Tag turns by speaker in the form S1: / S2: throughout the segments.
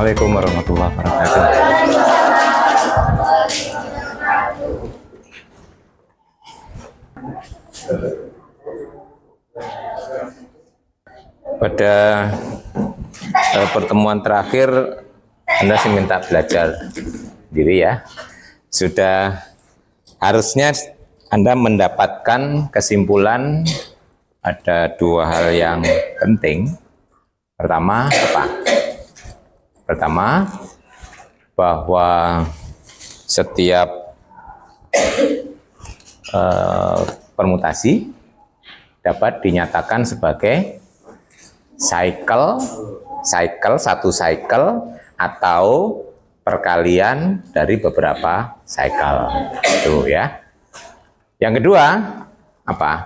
S1: Assalamualaikum warahmatullahi wabarakatuh. Pada pertemuan terakhir Anda sih minta belajar diri ya. Sudah harusnya Anda mendapatkan kesimpulan ada dua hal yang penting. Pertama apa? Pertama, bahwa setiap permutasi dapat dinyatakan sebagai satu cycle atau perkalian dari beberapa cycle. Itu ya. Yang kedua, apa?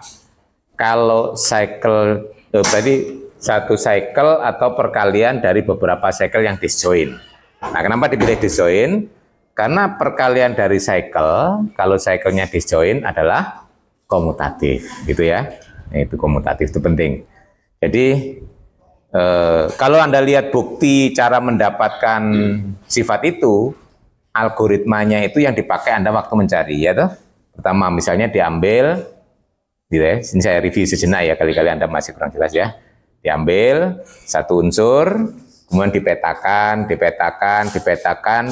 S1: Kalau cycle berarti satu cycle atau perkalian dari beberapa cycle yang disjoin. Nah, kenapa dipilih disjoin? Karena perkalian dari cycle, kalau cycle-nya disjoin adalah komutatif, gitu ya. Nah, itu komutatif, itu penting. Jadi, kalau Anda lihat bukti cara mendapatkan sifat itu, algoritmanya itu yang dipakai Anda waktu mencari, ya toh? Pertama, misalnya diambil, gitu ya. Ini saya review sejenak ya, kali-kali Anda masih kurang jelas ya. Diambil satu unsur, kemudian dipetakan,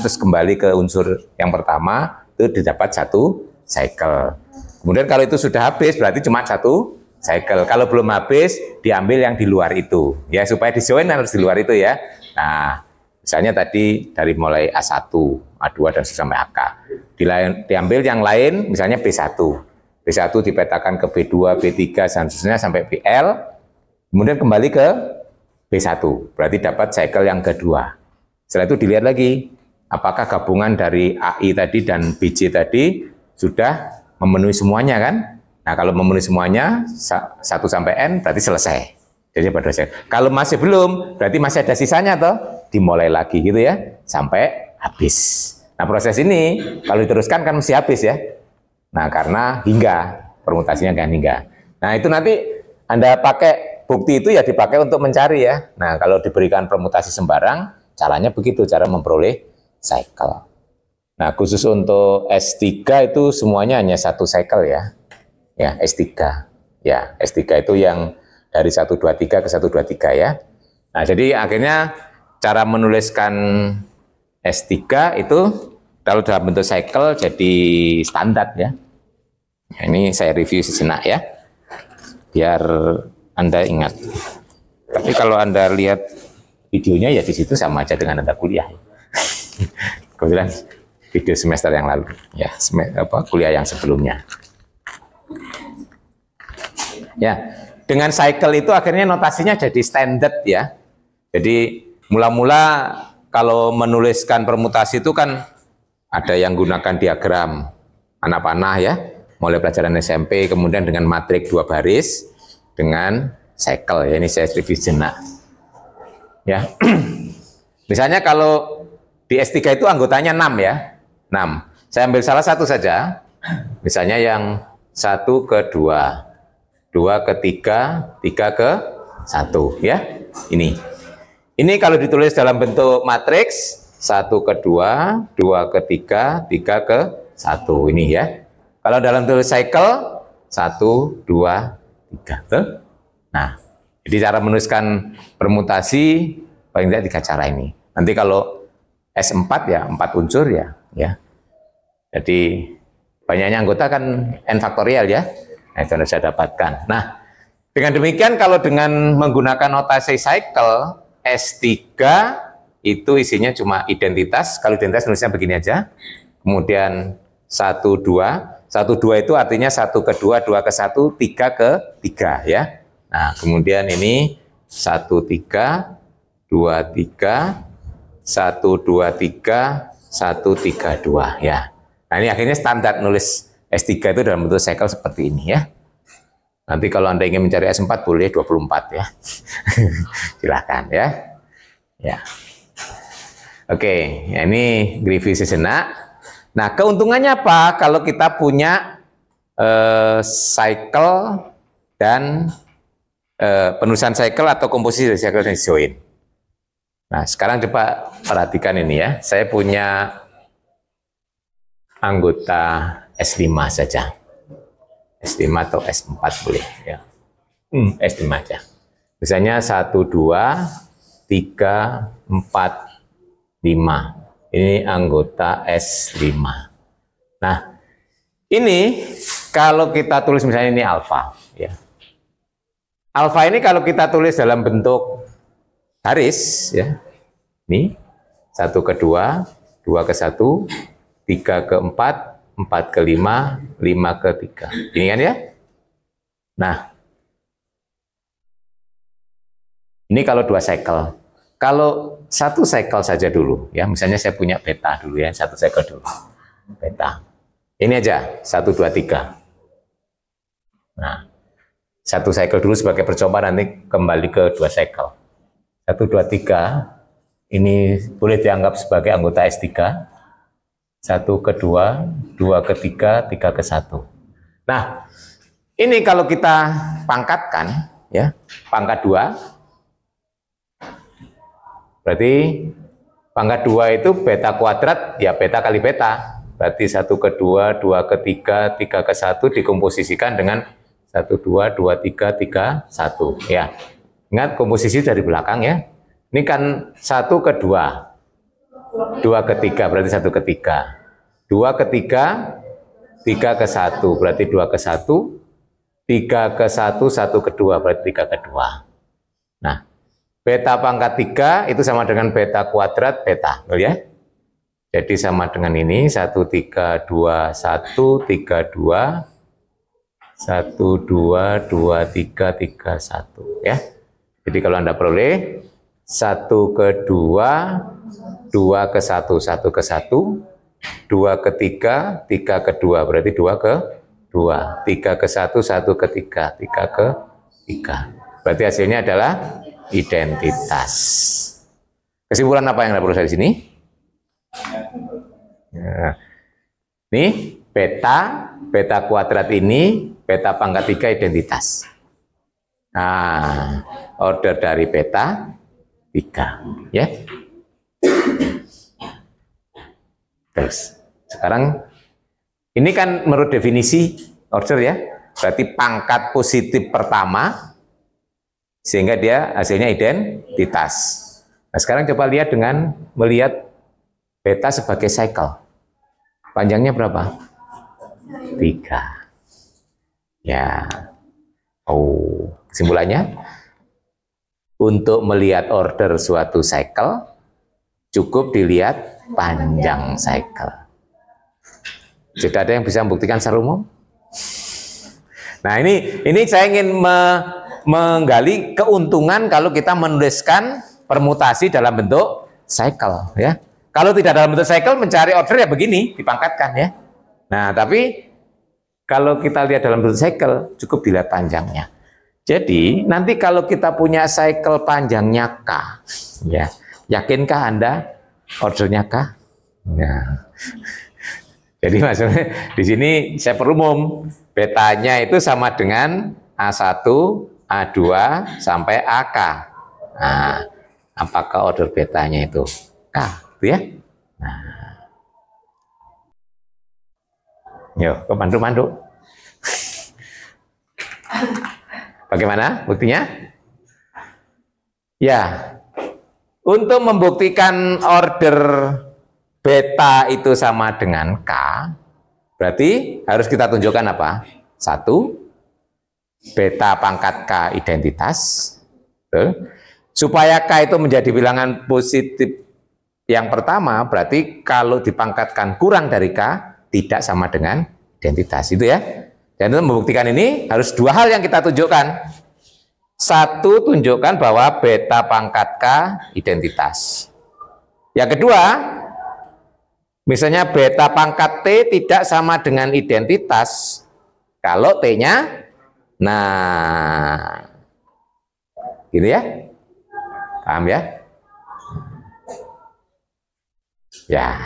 S1: terus kembali ke unsur yang pertama, itu didapat satu cycle. Kemudian kalau itu sudah habis, berarti cuma satu cycle. Kalau belum habis, diambil yang di luar itu. Ya, supaya disjoin harus di luar itu ya. Nah, misalnya tadi dari mulai A1, A2, dan sampai AK. Diambil yang lain, misalnya B1. B1 dipetakan ke B2, B3, dan seterusnya sampai BL. Kemudian kembali ke B1, berarti dapat cycle yang kedua. Setelah itu dilihat lagi, apakah gabungan dari AI tadi dan BJ tadi sudah memenuhi semuanya kan? Nah, kalau memenuhi semuanya, 1 sampai N berarti selesai. Jadi pada saya. Kalau masih belum, berarti masih ada sisanya toh, dimulai lagi gitu ya, sampai habis. Nah, proses ini kalau diteruskan kan mesti habis ya. Nah, karena hingga, permutasinya kan hingga. Nah, itu nanti Anda pakai bukti itu ya dipakai untuk mencari ya. Nah, kalau diberikan permutasi sembarang, caranya begitu, cara memperoleh cycle. Nah, khusus untuk S3 itu semuanya hanya satu cycle ya. Ya, S3. Ya, S3 itu yang dari 123 ke 123 ya. Nah, jadi akhirnya cara menuliskan S3 itu kalau dalam bentuk cycle jadi standar ya. Nah, ini saya review sejenak ya. Biar Anda ingat. Tapi kalau Anda lihat videonya ya di situ sama aja dengan Anda kuliah. Kebetulan video semester yang lalu, ya kuliah yang sebelumnya. Ya, dengan cycle itu akhirnya notasinya jadi standar ya. Jadi mula-mula kalau menuliskan permutasi itu kan ada yang gunakan diagram anak panah ya, mulai pelajaran SMP, kemudian dengan matrik 2 baris. Dengan cycle ya, ini saya review jenak ya. Misalnya kalau di S3 itu anggotanya 6 ya, 6. Saya ambil salah satu saja, misalnya yang 1 ke 2, 2 ke 3, 3 ke 1 ya. Ini kalau ditulis dalam bentuk matriks 1 ke 2, 2 ke 3, 3 ke 1 ini ya. Kalau dalam bentuk cycle 1, 2, 3. Nah, jadi cara menuliskan permutasi paling tidak 3 cara ini. Nanti kalau S4 ya 4 unsur ya. Jadi banyaknya anggota kan N faktorial ya. Nah, itu harus saya dapatkan. Nah, dengan demikian kalau dengan menggunakan notasi cycle S3 itu isinya cuma identitas. Kalau identitas nulisnya begini aja. Kemudian 1, 2. 1, 2 itu artinya 1 ke 2, 2 ke 1, 3 ke 3 ya. Nah, kemudian ini 1, 3, 2, 3, 1, 2, 3, 1, 3, 2 ya. Nah, ini akhirnya standar nulis S3 itu dalam bentuk cycle seperti ini ya. Nanti kalau Anda ingin mencari S4 boleh 24 ya. Silahkan ya. Ya. Oke, ya ini review sejenak. Nah, keuntungannya apa kalau kita punya cycle dan penulisan cycle atau komposisi dari cycle dan disjoin? Nah, sekarang coba perhatikan ini ya. Saya punya anggota S5 saja. S5 atau S4 boleh ya. S5 aja. Misalnya 1, 2, 3, 4, 5. Ini anggota S5. Nah, ini kalau kita tulis misalnya ini alfa ya. Alfa ini kalau kita tulis dalam bentuk garis ya. Ini 1 ke 2, 2 ke 1, 3 ke 4, 4 ke 5, 5 ke 3. Ini kan ya? Nah, ini kalau 2 cycle. Kalau 1 cycle saja dulu ya, misalnya saya punya beta dulu ya, 1 cycle dulu. Beta. Ini aja 1, 2, 3. Nah, 1 cycle dulu sebagai percobaan, nanti kembali ke 2 cycle. 1, 2, 3 ini boleh dianggap sebagai anggota S3. 1 ke 2, 2 ke 3, 3 ke 1. Nah, ini kalau kita pangkatkan ya, pangkat 2. Berarti pangkat 2 itu beta kuadrat ya, beta kali beta. Berarti 1 ke 2, 2 ke 3, 3 ke 1 dikomposisikan dengan 1, 2, 2, 3, 3, 1 ya. Ingat komposisi dari belakang ya. Ini kan 1 ke 2, 2 ke 3 berarti 1 ke 3, 2 ke 3, 3 ke 1 berarti 2 ke 1, 3 ke 1, 1 ke 2 berarti 3 ke 2. Nah, beta pangkat 3 itu sama dengan beta kuadrat beta, ya. Jadi sama dengan ini 1, 3, 2, 1, 3, 2, 1, 2, 2, 3, 3, 1 ya. Jadi kalau Anda peroleh 1 ke 2, 2 ke 1, 1 ke 1, 2 ke 3, 3 ke 2, berarti 2 ke 2, 3 ke 1, 1 ke 3, 3 ke 3. Berarti hasilnya adalah identitas. Kesimpulan apa yang Anda perlu dari sini? Nah, ini beta kuadrat ini, beta pangkat 3 identitas. Nah, order dari beta 3 ya. Terus sekarang ini kan menurut definisi order ya, berarti pangkat positif pertama sehingga dia hasilnya identitas. Nah, sekarang coba lihat dengan melihat beta sebagai cycle. Panjangnya berapa? 3. Ya. Oh, kesimpulannya untuk melihat order suatu cycle, cukup dilihat panjang cycle. Sudah ada yang bisa membuktikan secara umum? Nah, ini saya ingin menggali keuntungan kalau kita menuliskan permutasi dalam bentuk cycle. Ya. Kalau tidak dalam bentuk cycle, mencari order ya begini, dipangkatkan ya. Nah, tapi kalau kita lihat dalam bentuk cycle, cukup dilihat panjangnya. Jadi nanti kalau kita punya cycle panjangnya K, ya, yakinkah Anda ordernya K? Ya. Jadi maksudnya di sini saya perumum, betanya itu sama dengan A1, A2 sampai AK. Nah, apakah order betanya itu K, gitu ya? Nah, yuk ke mandu-mandu. Bagaimana buktinya? Ya, untuk membuktikan order beta itu sama dengan K, berarti harus kita tunjukkan apa? 1, beta pangkat K identitas. Betul. Supaya K itu menjadi bilangan positif yang pertama, berarti kalau dipangkatkan kurang dari K, tidak sama dengan identitas. Itu ya. Dan untuk membuktikan ini harus 2 hal yang kita tunjukkan. 1, tunjukkan bahwa beta pangkat K identitas. Yang kedua, misalnya beta pangkat T tidak sama dengan identitas kalau T-nya, nah, gitu ya. Paham ya? Ya,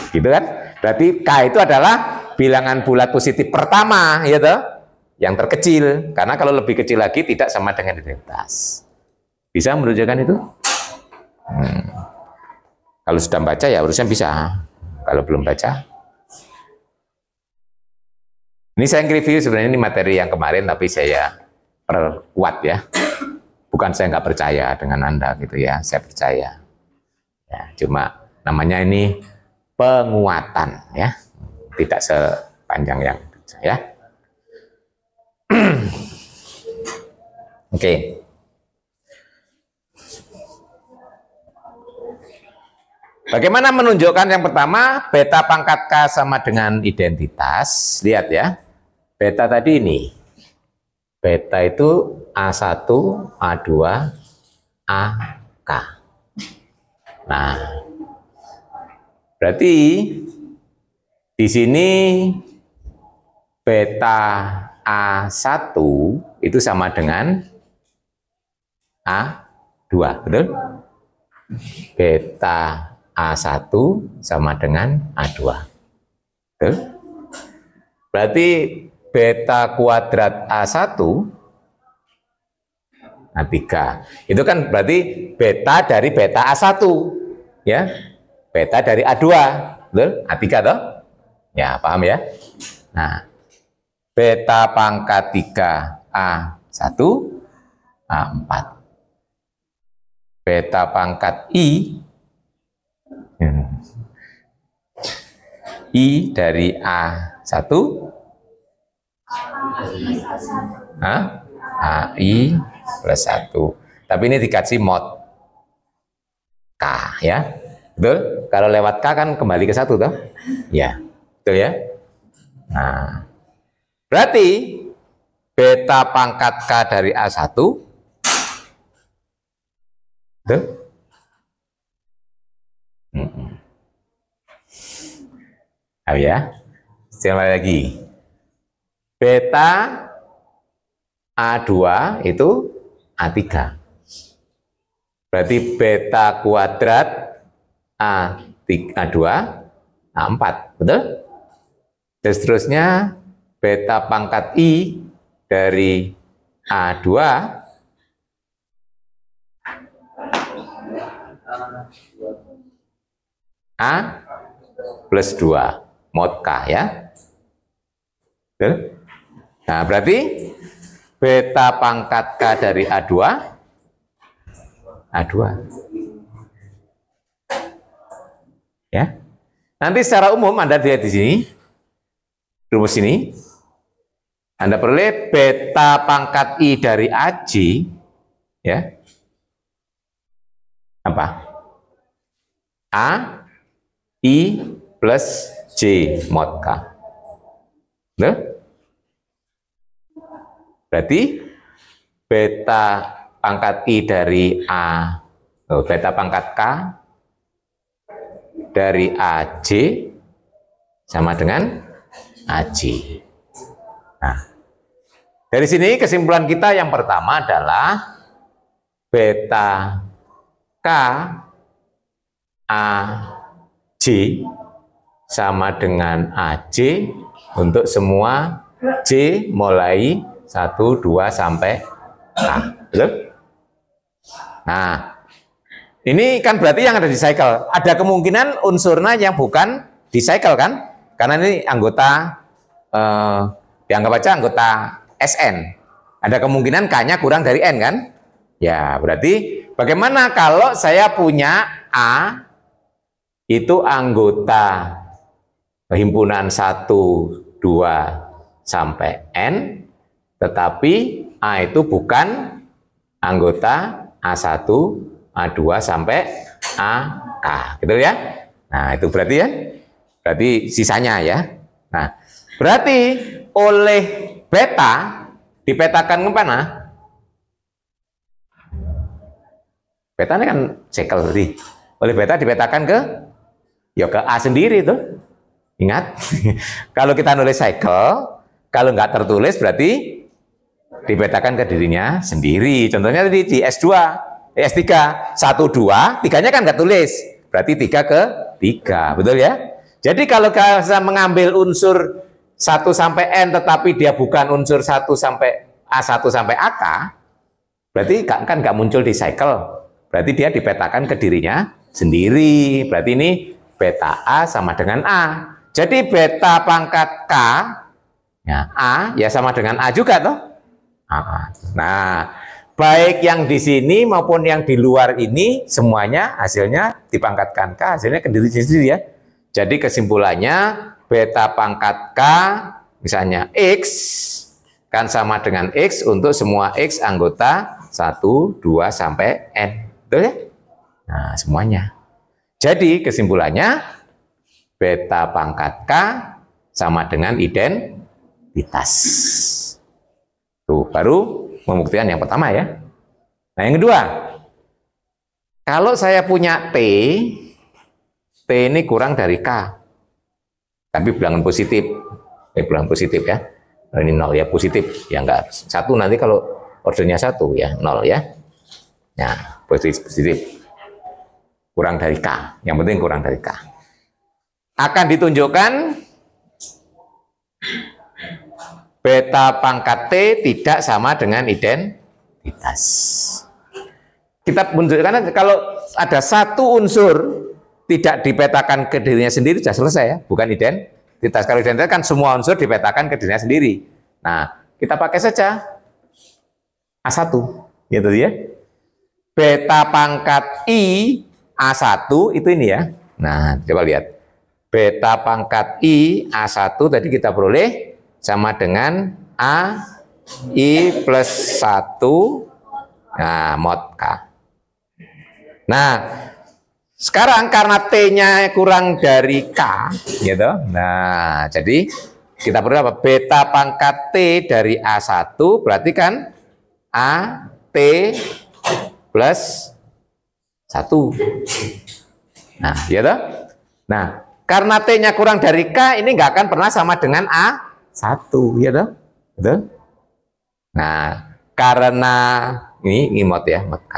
S1: gitu kan? Berarti K itu adalah bilangan bulat positif pertama, ya toh? Yang terkecil, karena kalau lebih kecil lagi tidak sama dengan identitas. Bisa menunjukkan itu? Kalau sudah baca ya harusnya bisa. Kalau belum baca, ini saya review sebenarnya ini materi yang kemarin, tapi saya perkuat ya. Bukan saya nggak percaya dengan Anda gitu ya, saya percaya. Ya, cuma namanya ini penguatan ya, tidak sepanjang yang ya. Oke. Bagaimana menunjukkan yang pertama, beta pangkat K sama dengan identitas. Lihat ya, beta tadi ini. Beta itu A1, A2, AK. Nah, berarti di sini beta A1 itu sama dengan A2, betul? Beta A1 sama dengan A2. Betul? Berarti beta kuadrat A1 A3. Itu kan berarti beta dari beta A1 ya. Beta dari A2, betul? A3 toh? Ya, paham ya? Nah, beta pangkat 3 A1 A4. Beta pangkat I dari A1 AI plus 1. Tapi ini dikasih mod K ya. Betul? Kalau lewat K kan kembali ke 1 toh? Ya. Betul ya? Nah, berarti beta pangkat K dari A1 betul? Oh ya, sekali lagi. Beta A2 itu A3. Berarti beta kuadrat A2 A4, betul? Dan seterusnya beta pangkat I dari A2 A plus 2 mod K ya. Betul? Nah, berarti beta pangkat K dari A2 ya. Nanti secara umum Anda lihat di sini rumus ini, Anda peroleh beta pangkat I dari AJ ya. Apa? A I plus J mod K. Betul? Berarti beta pangkat I dari beta pangkat K dari AJ sama dengan AJ. Nah, dari sini kesimpulan kita yang pertama adalah beta K AJ sama dengan AJ untuk semua J mulai 1, 2 sampai K. Betul? Nah, ini kan berarti yang ada di cycle. Ada kemungkinan unsurnya yang bukan di cycle kan? Karena ini anggota, dianggap aja anggota SN. Ada kemungkinan K-nya kurang dari N kan? Ya, berarti bagaimana kalau saya punya A itu anggota himpunan 1, 2 sampai N, tetapi A itu bukan anggota A1, A2 sampai AK, gitu ya. Nah, itu berarti ya. Berarti sisanya ya. Nah, berarti oleh beta dipetakan ke mana? Beta ini kan cycle tadi. Oleh beta dipetakan ke A sendiri tuh. Ingat, kalau kita nulis cycle, kalau nggak tertulis berarti dipetakan ke dirinya sendiri. Contohnya tadi di S2, S3, 1, 2, 3-nya kan nggak tulis. Berarti 3 ke 3, betul ya? Jadi kalau saya mengambil unsur 1 sampai N tetapi dia bukan unsur 1 sampai A1 sampai AK, berarti kan nggak muncul di cycle. berarti dia dipetakan ke dirinya sendiri. Berarti ini beta A sama dengan A. Jadi beta pangkat K, ya, A ya sama dengan A juga toh. Nah, baik yang di sini maupun yang di luar ini semuanya hasilnya dipangkatkan K, hasilnya ke diri sendiri ya. Jadi kesimpulannya beta pangkat K misalnya X kan sama dengan X untuk semua X anggota 1, 2 sampai N. Betul ya? Nah, semuanya. Jadi kesimpulannya beta pangkat K sama dengan identitas. Tuh, baru pembuktian yang pertama ya. Nah, yang kedua, kalau saya punya T ini kurang dari K, tapi bilangan positif, bilangan positif ya. Ini 0 ya, positif, ya enggak 1 nanti kalau ordernya 1 ya, 0 ya. Nah, positif. Kurang dari K, yang penting kurang dari K. Akan ditunjukkan beta pangkat T tidak sama dengan identitas. Kita menunjukkan kalau ada satu unsur tidak dipetakan ke dirinya sendiri, sudah selesai ya, bukan identitas. Kalau identitas kan semua unsur dipetakan ke dirinya sendiri. Nah, kita pakai saja A1, gitu ya. Beta pangkat I A1 itu ini ya. Nah, coba lihat. Beta pangkat I A1 tadi kita peroleh sama dengan A I plus 1 nah, mod K. Nah, sekarang karena T-nya kurang dari K, gitu. Nah, jadi kita perlu apa? Beta pangkat T dari A1 berarti kan A T plus 1. Nah, gitu. Nah, karena T-nya kurang dari K, ini nggak akan pernah sama dengan A1, gitu. Betul? Nah, karena ini mod ya, mod K.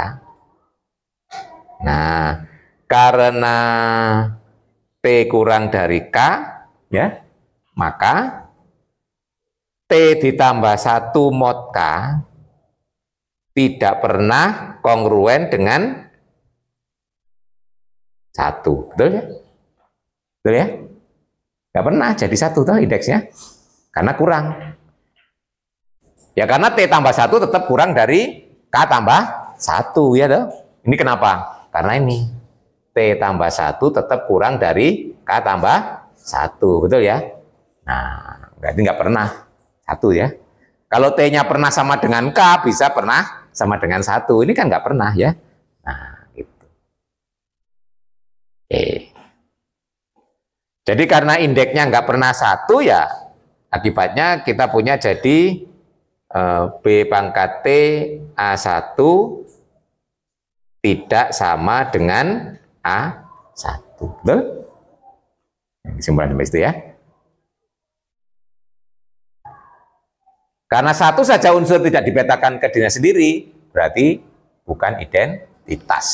S1: Nah, karena T kurang dari K, ya, maka T ditambah 1 mod K tidak pernah kongruen dengan 1. Betul ya? Betul ya? Nggak pernah jadi 1 tuh indeksnya, karena kurang. Ya karena T tambah 1 tetap kurang dari K tambah 1, ya toh? Ini kenapa? Karena ini T tambah 1 tetap kurang dari K tambah 1, betul ya? Nah, berarti nggak pernah 1 ya. Kalau T-nya pernah sama dengan K, bisa pernah sama dengan 1. Ini kan nggak pernah ya. Nah, gitu. Oke. Jadi karena indeksnya nggak pernah 1 ya, akibatnya kita punya jadi B pangkat T A1 tidak sama dengan A1. Betul? Kesimpulan sampai situ ya. Karena 1 saja unsur tidak dipetakan ke dirinya sendiri, berarti bukan identitas.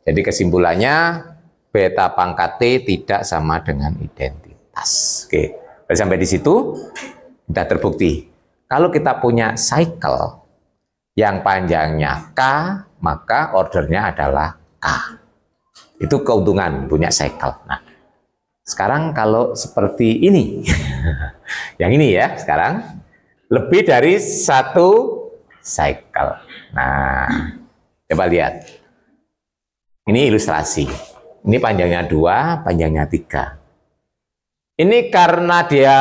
S1: Jadi kesimpulannya beta pangkat T tidak sama dengan identitas. Oke, sampai di situ sudah terbukti. Kalau kita punya cycle yang panjangnya K, maka ordernya adalah K. Itu keuntungan punya cycle. Nah, sekarang kalau seperti ini, yang ini ya, sekarang lebih dari 1 cycle. Nah, coba lihat. Ini ilustrasi. Ini panjangnya 2, panjangnya 3. Ini karena dia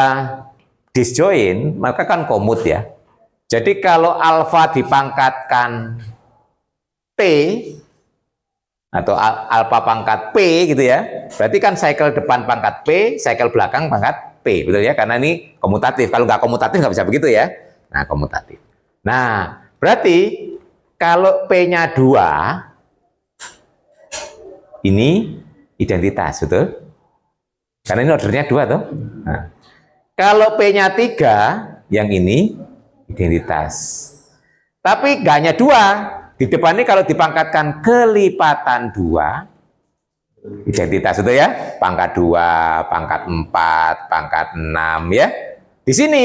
S1: disjoin, maka kan komut ya. Jadi kalau alfa dipangkatkan T atau alfa pangkat P gitu ya, berarti kan cycle depan pangkat P, cycle belakang pangkat P, betul ya? Karena ini komutatif. Kalau nggak komutatif nggak bisa begitu ya. Nah, komutatif. Nah, berarti kalau P-nya 2, ini identitas, betul? Karena ini ordernya 2 tuh. Nah, kalau P-nya 3, yang ini identitas. Tapi nggak hanya 2, di depan ini kalau dipangkatkan kelipatan 2, identitas itu ya, pangkat 2, pangkat 4, pangkat 6 ya. Di sini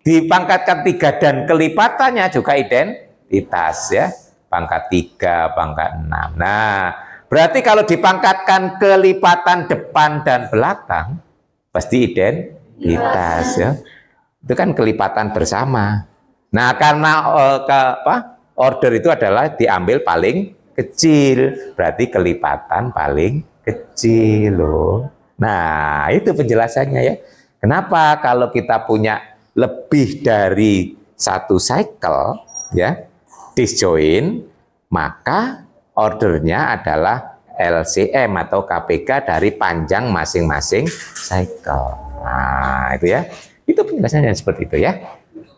S1: dipangkatkan 3 dan kelipatannya juga identitas ya. pangkat 3, pangkat 6. Nah, berarti kalau dipangkatkan kelipatan depan dan belakang, pasti identitas ya. Itu kan kelipatan bersama. Nah, karena order itu adalah diambil paling kecil, berarti kelipatan paling kecil loh. Nah, itu penjelasannya ya. Kenapa kalau kita punya lebih dari satu cycle ya disjoin, maka ordernya adalah LCM atau KPK dari panjang masing-masing cycle. Nah, itu ya. Itu penjelasannya seperti itu ya.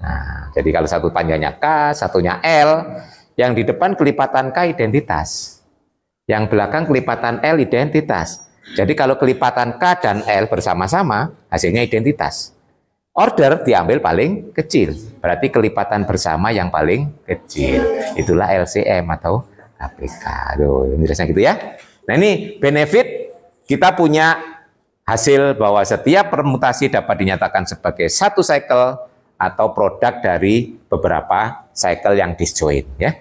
S1: Nah, jadi kalau satu panjangnya K, satunya L, yang di depan kelipatan K identitas. Yang belakang kelipatan L identitas. Jadi kalau kelipatan K dan L bersama-sama, hasilnya identitas. Order diambil paling kecil, berarti kelipatan bersama yang paling kecil. Itulah LCM atau KPK. Aduh, ini rasanya gitu ya. Nah, ini benefit kita punya hasil bahwa setiap permutasi dapat dinyatakan sebagai satu cycle atau produk dari beberapa cycle yang disjoint ya.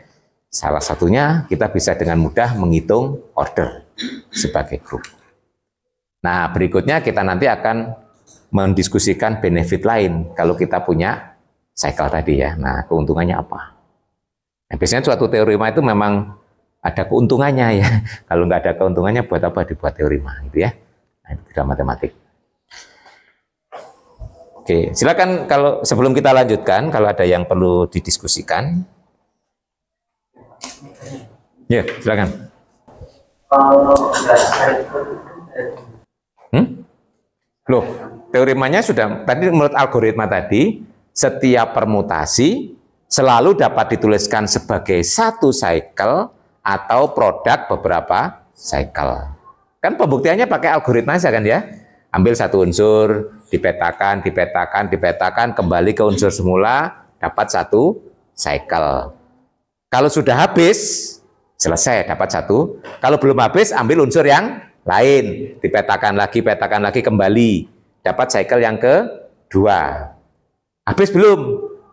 S1: Salah satunya kita bisa dengan mudah menghitung order sebagai grup. Nah, berikutnya kita nanti akan mendiskusikan benefit lain kalau kita punya cycle tadi ya. Nah, keuntungannya apa? Nah, biasanya suatu teorema itu memang ada keuntungannya ya. Kalau nggak ada keuntungannya, buat apa dibuat teorema gitu ya. Nah, itu tidak matematik. Oke, silakan kalau sebelum kita lanjutkan, kalau ada yang perlu didiskusikan. Ya, silakan. Loh, teoremanya sudah, tadi menurut algoritma tadi, setiap permutasi selalu dapat dituliskan sebagai satu cycle atau produk beberapa cycle. Kan pembuktiannya pakai algoritma saja kan ya? Ambil satu unsur, dipetakan, kembali ke unsur semula, dapat satu cycle. Kalau sudah habis, selesai, dapat satu. Kalau belum habis, ambil unsur yang lain, dipetakan lagi, kembali, dapat cycle yang kedua. Habis belum?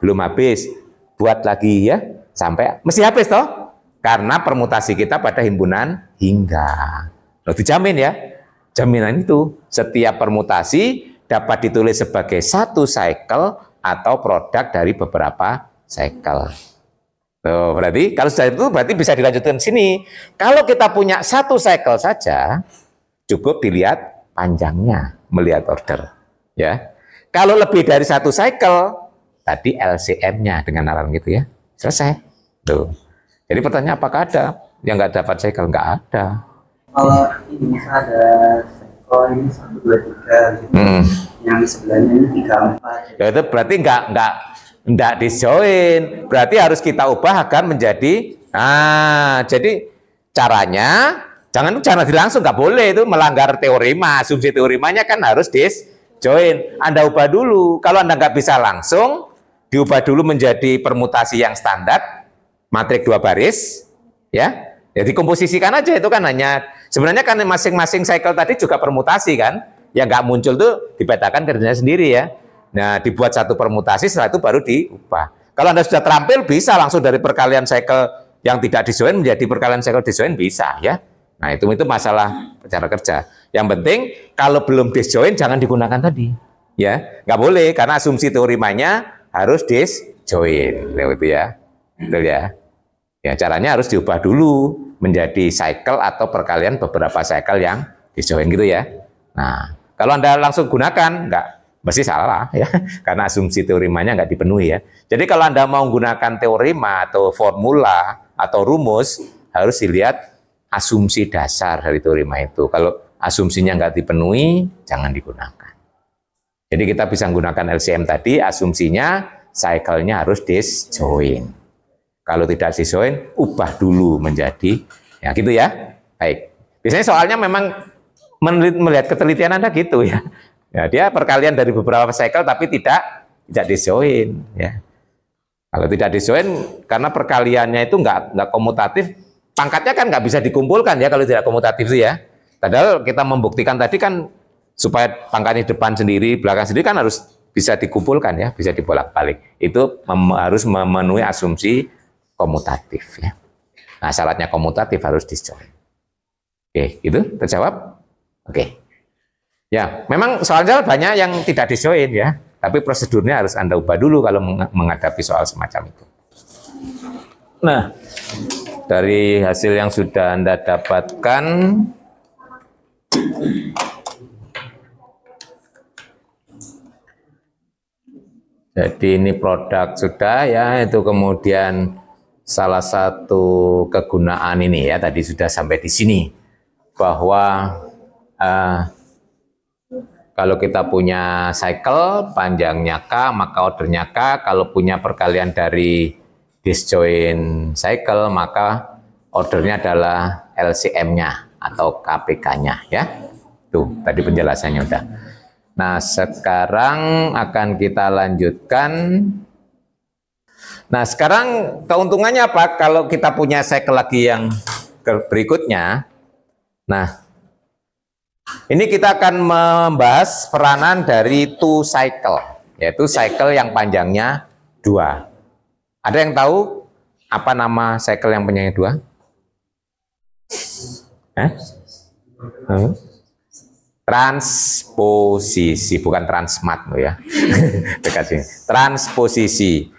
S1: Belum habis. Buat lagi ya, sampai mesti habis toh? Karena permutasi kita pada himpunan hingga. Loh, dijamin ya. Jaminan itu setiap permutasi dapat ditulis sebagai satu cycle atau produk dari beberapa cycle. Tuh, berarti kalau sudah itu berarti bisa dilanjutkan sini. Kalau kita punya satu cycle saja, cukup dilihat panjangnya, melihat order. Ya. Kalau lebih dari satu cycle, tadi LCM-nya dengan alarm gitu ya, selesai. Tuh. Jadi pertanyaan apakah ada yang nggak dapat cycle? Nggak ada.
S2: Kalau ini misalnya ada cycle ini 1, 2, 3 gitu. Yang sebelahnya ini 3, 4.
S1: Ya itu berarti nggak disjoin. Berarti harus kita ubah agar menjadi, jadi caranya jangan langsung, nggak boleh itu melanggar teorema. Asumsi teoremanya kan harus disjoin. Anda ubah dulu. Kalau Anda nggak bisa langsung, diubah dulu menjadi permutasi yang standar, matrik 2 baris, ya. Jadi komposisikan aja, itu kan hanya sebenarnya kan masing-masing cycle tadi juga permutasi kan. Yang nggak muncul tuh dipetakan kerjanya sendiri ya. Nah, dibuat satu permutasi, setelah itu baru diubah. Kalau Anda sudah terampil, bisa langsung dari perkalian cycle yang tidak disjoin menjadi perkalian cycle disjoin, bisa ya. Nah, itu masalah cara kerja. Yang penting kalau belum disjoin jangan digunakan tadi. Ya, nggak boleh karena asumsi teoremanya harus disjoin. Itu ya. Betul ya. Ya, caranya harus diubah dulu menjadi cycle atau perkalian beberapa cycle yang disjoin gitu ya. Nah, kalau Anda langsung gunakan, nggak mesti salah ya, karena asumsi teoremanya nggak dipenuhi ya. Jadi kalau Anda mau menggunakan teorema atau formula atau rumus, harus dilihat asumsi dasar dari teorema itu. Kalau asumsinya nggak dipenuhi, jangan digunakan. Jadi kita bisa menggunakan LCM tadi, asumsinya cycle-nya harus disjoin. Kalau tidak disjoin, ubah dulu menjadi, ya gitu ya. Baik. Biasanya soalnya memang melihat ketelitian Anda gitu ya. Ya, dia perkalian dari beberapa cycle tapi tidak disjoin ya. Kalau tidak disjoin karena perkaliannya itu nggak komutatif, pangkatnya kan nggak bisa dikumpulkan ya kalau tidak komutatif itu ya. Padahal kita membuktikan tadi kan supaya pangkatnya depan sendiri, belakang sendiri kan harus bisa dikumpulkan ya, bisa dibolak-balik. Itu harus memenuhi asumsi komutatif ya. Nah, syaratnya komutatif harus disjoin. Oke, itu terjawab? Oke. Ya, memang soal-soal banyak yang tidak disjoin ya, tapi prosedurnya harus Anda ubah dulu kalau menghadapi soal semacam itu. Nah, dari hasil yang sudah Anda dapatkan, jadi ini produk sudah ya, itu kemudian salah satu kegunaan ini ya, tadi sudah sampai di sini, bahwa kalau kita punya cycle panjangnya K, maka ordernya K, kalau punya perkalian dari disjoint cycle, maka ordernya adalah LCM-nya atau KPK-nya ya. Tuh, tadi penjelasannya udah. Nah, sekarang akan kita lanjutkan. Nah, sekarang keuntungannya apa kalau kita punya cycle lagi yang berikutnya? Nah, ini kita akan membahas peranan dari two cycle, yaitu cycle yang panjangnya 2. Ada yang tahu apa nama cycle yang panjangnya 2? Transposisi, bukan transmat loh ya. Dekat sini. Transposisi.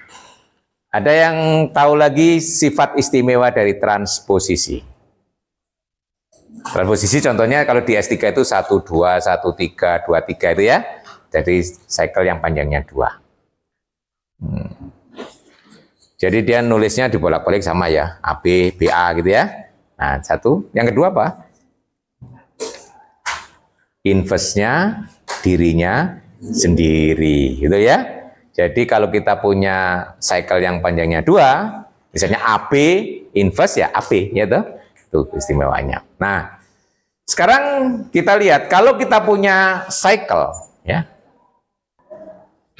S1: Ada yang tahu lagi sifat istimewa dari transposisi? Transposisi contohnya kalau di S3 itu 1, 2, 1, 3, 2, 3 itu ya. Jadi cycle yang panjangnya 2. Jadi dia nulisnya dibolak-balik sama ya, AB, BA gitu ya. Nah, satu. Yang kedua apa? Inverse-nya dirinya sendiri, gitu ya. Jadi kalau kita punya cycle yang panjangnya 2, misalnya AB inverse ya AB, ya tuh. Itu istimewanya. Nah, sekarang kita lihat kalau kita punya cycle, ya.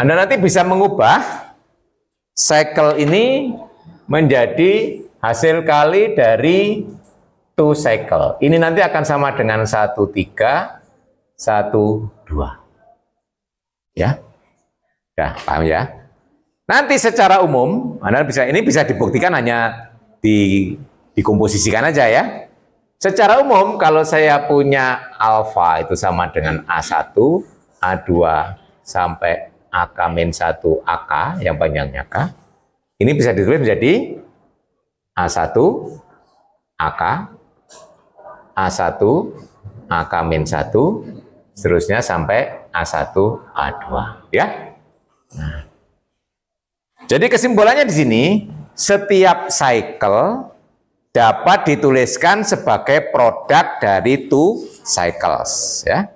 S1: Anda nanti bisa mengubah cycle ini menjadi hasil kali dari two cycle. Ini nanti akan sama dengan 1, 3, 1, 2. Ya. Ya, paham ya? Nanti secara umum, Anda ini bisa dibuktikan hanya dikomposisikan aja ya. Secara umum, kalau saya punya alfa itu sama dengan A1, A2 sampai AK-1 AK yang panjangnya K. Ini bisa ditulis menjadi A1 AK, A1 AK-1, seterusnya sampai A1 A2 ya. Nah. Jadi kesimpulannya di sini, setiap cycle dapat dituliskan sebagai produk dari two cycles ya.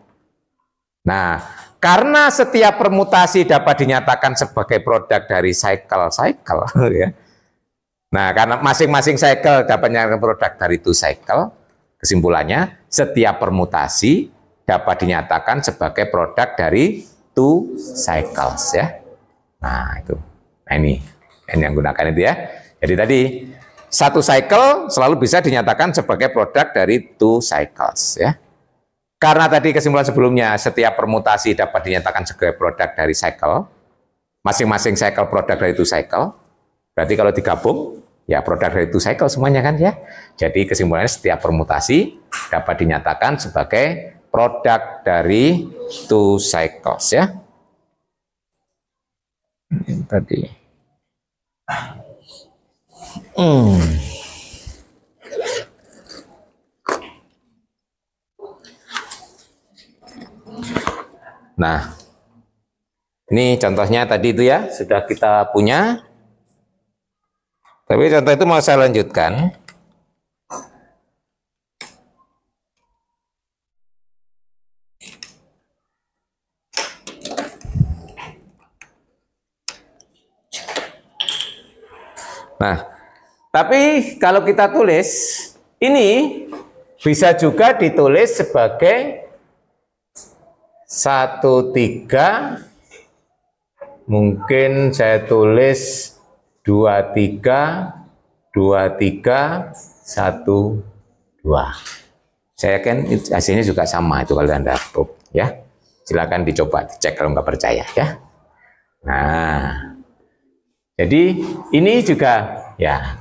S1: Nah, karena setiap permutasi dapat dinyatakan sebagai produk dari cycle ya. Nah, karena masing-masing cycle dapat dinyatakan produk dari two cycle, kesimpulannya setiap permutasi dapat dinyatakan sebagai produk dari two cycles ya. Nah, itu. Nah, ini yang gunakan itu ya. Jadi tadi satu cycle selalu bisa dinyatakan sebagai produk dari two cycles ya. Karena tadi kesimpulan sebelumnya setiap permutasi dapat dinyatakan sebagai produk dari cycle, masing-masing cycle produk dari two cycle. Berarti kalau digabung ya produk dari two cycle semuanya kan ya. Jadi kesimpulannya setiap permutasi dapat dinyatakan sebagai produk dari two cycles ya. Ini tadi. Nah, ini contohnya tadi itu ya, sudah kita punya. Tapi contoh itu mau saya lanjutkan. Nah, tapi kalau kita tulis, ini bisa juga ditulis sebagai 1, 3, mungkin saya tulis 2, 3, 2, 3, 1, 2. Saya yakin hasilnya juga sama itu kalau Anda proof ya. Silakan dicoba, dicek kalau nggak percaya ya. Nah, jadi ini juga ya,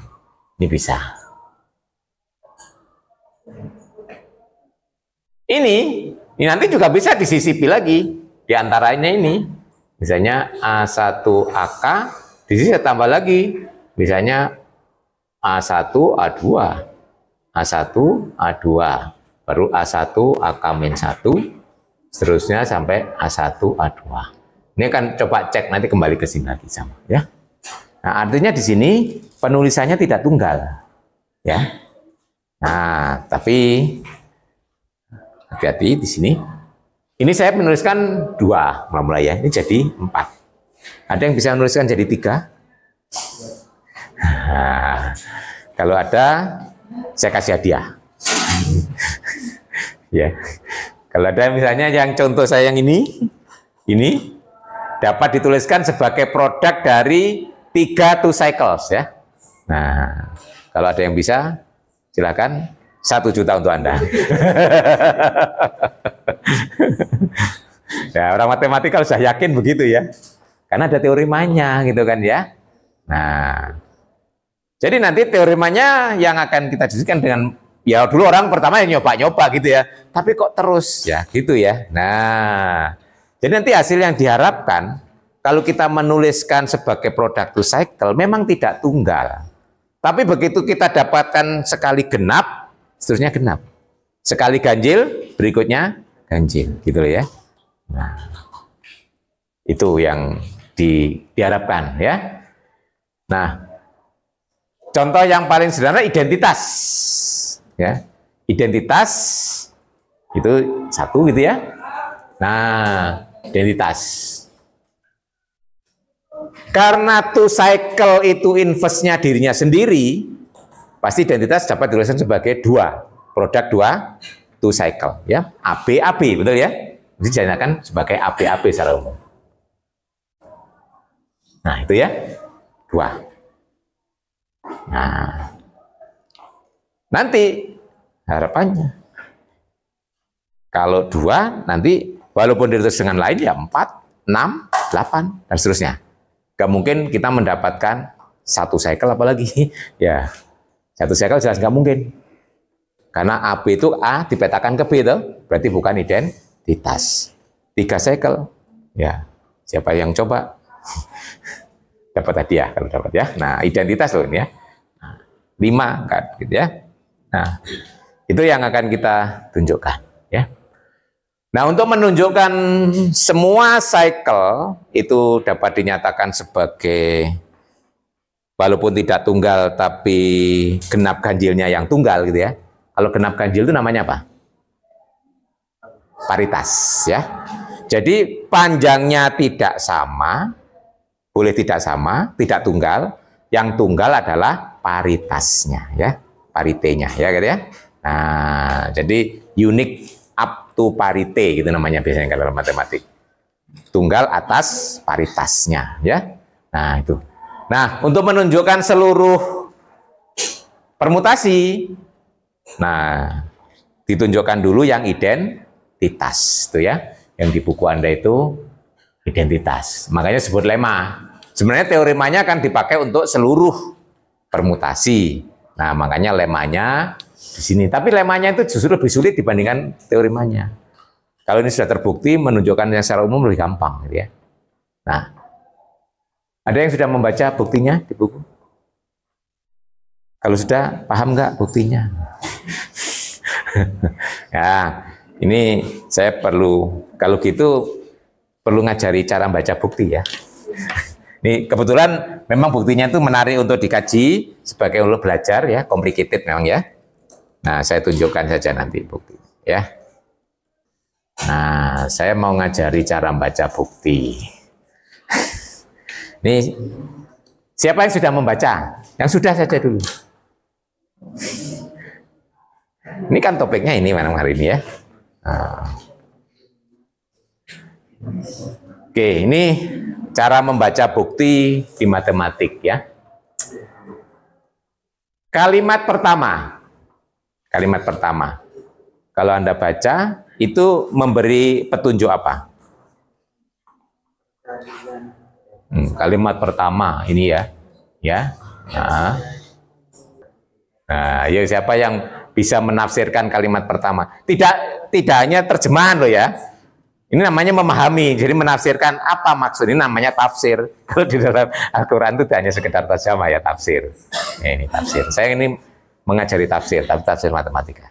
S1: ini bisa. Ini nanti juga bisa disisipi lagi. Di antaranya ini, misalnya A1AK, di sini saya tambah lagi, misalnya A1, A2, A1, A2, baru A1, AK-1, seterusnya sampai A1, A2. Ini akan coba cek nanti kembali ke sini lagi sama, ya. Nah, artinya di sini penulisannya tidak tunggal, ya. Nah, tapi hati-hati di sini. Ini saya menuliskan 2 mulai ya. Ini jadi 4. Ada yang bisa menuliskan jadi 3? Nah, kalau ada, saya kasih hadiah. Ya. Kalau ada misalnya yang contoh saya yang ini dapat dituliskan sebagai produk dari 3 2 cycles ya. Nah, kalau ada yang bisa, silakan. 1 juta untuk Anda. Ya, orang matematika sudah yakin begitu ya. Karena ada teoremanya gitu kan ya. Nah, jadi nanti teoremanya yang akan kita diskusikan dengan, ya dulu orang pertama yang nyoba-nyoba gitu ya. Tapi kok terus ya gitu ya. Nah, jadi nanti hasil yang diharapkan kalau kita menuliskan sebagai produk to cycle memang tidak tunggal. Tapi begitu kita dapatkan sekali genap, seterusnya genap. Sekali ganjil, berikutnya ganjil, gitu loh ya. Nah, itu yang diharapkan ya. Nah, contoh yang paling sederhana identitas, ya. Identitas itu 1 gitu ya. Nah, identitas. Karena to cycle itu inverse-nya dirinya sendiri, pasti identitas dapat dituliskan sebagai 2 produk 2 to cycle ya, AB betul ya, dijadikan sebagai AB secara umum. Nah itu ya 2. Nah nanti harapannya kalau 2 nanti walaupun ditulis dengan lain ya 4, 6, 8 dan seterusnya. Gak mungkin kita mendapatkan 1 cycle apalagi ya. 1 cycle jelas nggak mungkin. Karena AB itu A dipetakan ke B itu, berarti bukan identitas. 3 cycle. Ya, siapa yang coba? Dapat hadiah kalau dapat ya. Nah, identitas loh ini ya. 5 kan gitu ya. Nah, itu yang akan kita tunjukkan ya. Nah, untuk menunjukkan semua cycle itu dapat dinyatakan sebagai walaupun tidak tunggal tapi genap ganjilnya yang tunggal gitu ya. Kalau genap ganjil itu namanya apa? Paritas ya. Jadi panjangnya tidak sama, boleh tidak sama, tidak tunggal. Yang tunggal adalah paritasnya ya, paritenya ya gitu ya. Nah, jadi unique up to parite gitu namanya biasanya kalau dalam matematik. Tunggal atas paritasnya ya. Nah, itu. Nah, untuk menunjukkan seluruh permutasi, nah, ditunjukkan dulu yang identitas, itu ya. Yang di buku Anda itu identitas. Makanya disebut lemma. Sebenarnya teoremanya akan dipakai untuk seluruh permutasi. Nah, makanya lemmanya di sini. Tapi lemmanya itu justru lebih sulit dibandingkan teoremanya. Kalau ini sudah terbukti, menunjukkan yang secara umum lebih gampang, gitu ya. Nah, ada yang sudah membaca buktinya di buku? Kalau sudah, paham nggak buktinya? Ya, ini saya perlu, kalau gitu, perlu ngajari cara baca bukti ya. Ini kebetulan memang buktinya itu menarik untuk dikaji sebagai untuk belajar ya, complicated memang ya. Nah, saya tunjukkan saja nanti bukti ya. Nah, saya mau ngajari cara baca bukti. Ini siapa yang sudah membaca? Yang sudah saja dulu. Ini kan topiknya ini malam hari ini ya. Nah. Oke, ini cara membaca bukti di matematik ya. Kalimat pertama. Kalau Anda baca, itu memberi petunjuk apa? Kalimat pertama ini ya. Ya. Nah, yuk siapa yang bisa menafsirkan kalimat pertama. Tidak hanya terjemahan loh ya. Ini namanya memahami, jadi menafsirkan apa maksud, ini namanya tafsir. Kalau di dalam Al-Quran itu tidak hanya sekedar terjemah ya, tafsir. Ya, ini tafsir. Saya ini mengajari tafsir, tapi tafsir matematika.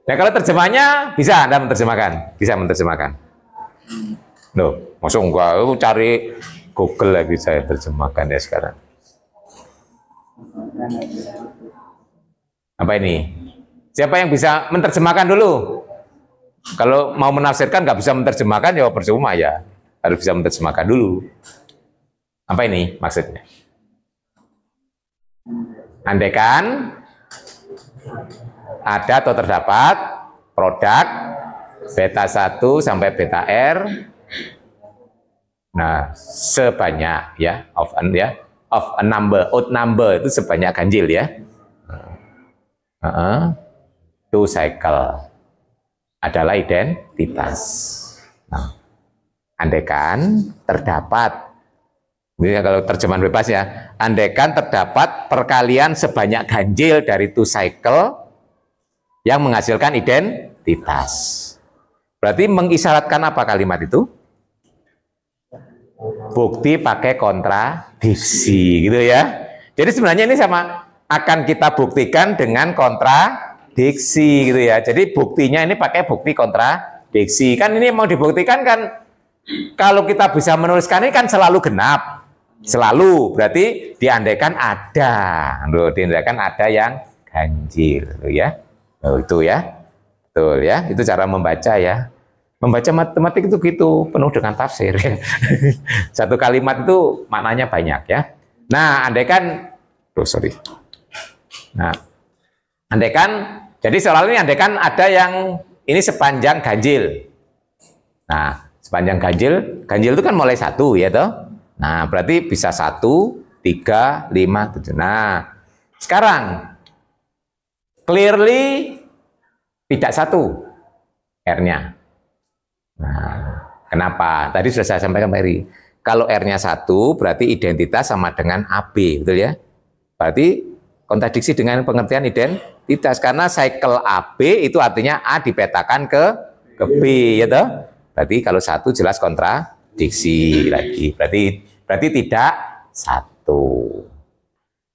S1: Nah kalau terjemahnya bisa Anda menerjemahkan, bisa menerjemahkan. Loh, maksud enggak, cari Google lagi saya terjemahkan ya sekarang. Apa ini? Siapa yang bisa menerjemahkan dulu? Kalau mau menafsirkan nggak bisa menerjemahkan ya percuma ya, harus bisa menerjemahkan dulu. Apa ini maksudnya? Andaikan ada atau terdapat produk beta 1 sampai beta R, nah sebanyak ya of a number, odd number itu sebanyak ganjil ya. Two cycle adalah identitas. Nah, andaikan terdapat, ini kalau terjemahan bebas ya, andaikan terdapat perkalian sebanyak ganjil dari two cycle yang menghasilkan identitas. Berarti mengisyaratkan apa kalimat itu? Bukti pakai kontradiksi, gitu ya. Jadi sebenarnya ini sama akan kita buktikan dengan kontradiksi gitu ya. Jadi buktinya ini pakai bukti kontradiksi. Kan ini mau dibuktikan kan kalau kita bisa menuliskan ini kan selalu genap. Selalu berarti diandaikan ada. Loh, diandaikan ada yang ganjil loh ya. Loh, itu ya. Betul ya. Itu cara membaca ya. Membaca matematik itu gitu, penuh dengan tafsir. Satu kalimat itu maknanya banyak ya. Nah, andaikan Nah, andaikan, jadi soal ini andaikan ada yang ini sepanjang ganjil. Nah, sepanjang ganjil itu kan mulai 1 ya toh. Nah, berarti bisa 1, 3, 5, 7. Nah, sekarang clearly tidak 1 R-nya. Nah, kenapa? Tadi sudah saya sampaikan Pak Eri. Kalau R-nya 1 berarti identitas sama dengan AB, betul ya? Berarti kontradiksi dengan pengertian identitas karena cycle AB itu artinya A dipetakan ke B ya toh. Berarti kalau 1 jelas kontradiksi lagi. Berarti tidak 1.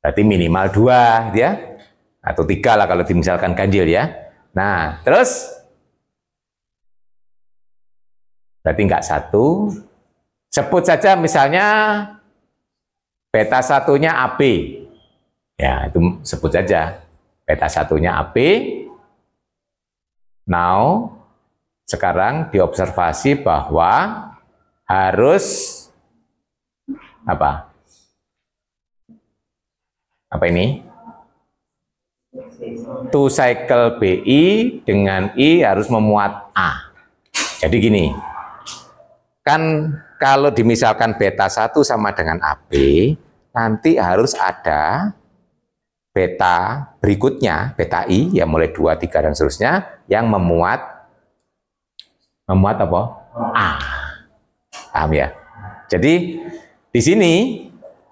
S1: Berarti minimal 2 ya. Atau 3 lah kalau misalkan ganjil ya. Nah, terus berarti enggak 1. Sebut saja misalnya beta 1-nya AB. Ya, itu sebut saja. Beta 1-nya AB. Now, sekarang diobservasi bahwa harus apa? Apa ini? Two cycle BI dengan I harus memuat A. Jadi gini, kan kalau dimisalkan beta 1 sama dengan AB, nanti harus ada beta berikutnya, beta I, ya mulai 2, 3, dan seterusnya, yang memuat apa? A. Paham ya? Jadi, di sini,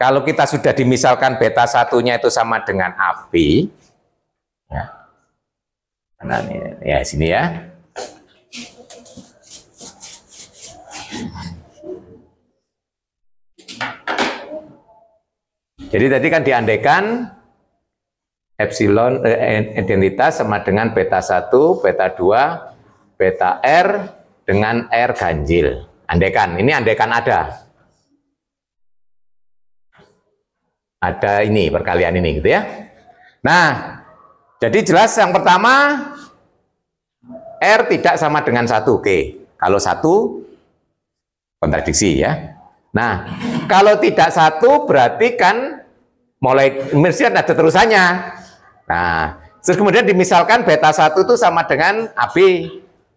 S1: kalau kita sudah dimisalkan beta 1-nya itu sama dengan AB, ya, nah, ya sini ya. Jadi tadi kan diandaikan epsilon identitas sama dengan beta 1, beta 2, beta R dengan R ganjil. Andaikan, ini andaikan ada. Ada ini, perkalian ini gitu ya. Nah, jadi jelas yang pertama, R tidak sama dengan 1, oke. Kalau 1, kontradiksi ya. Nah, kalau tidak 1 berarti kan mulai mesti ada terusannya. Nah, terus kemudian dimisalkan beta 1 itu sama dengan AB.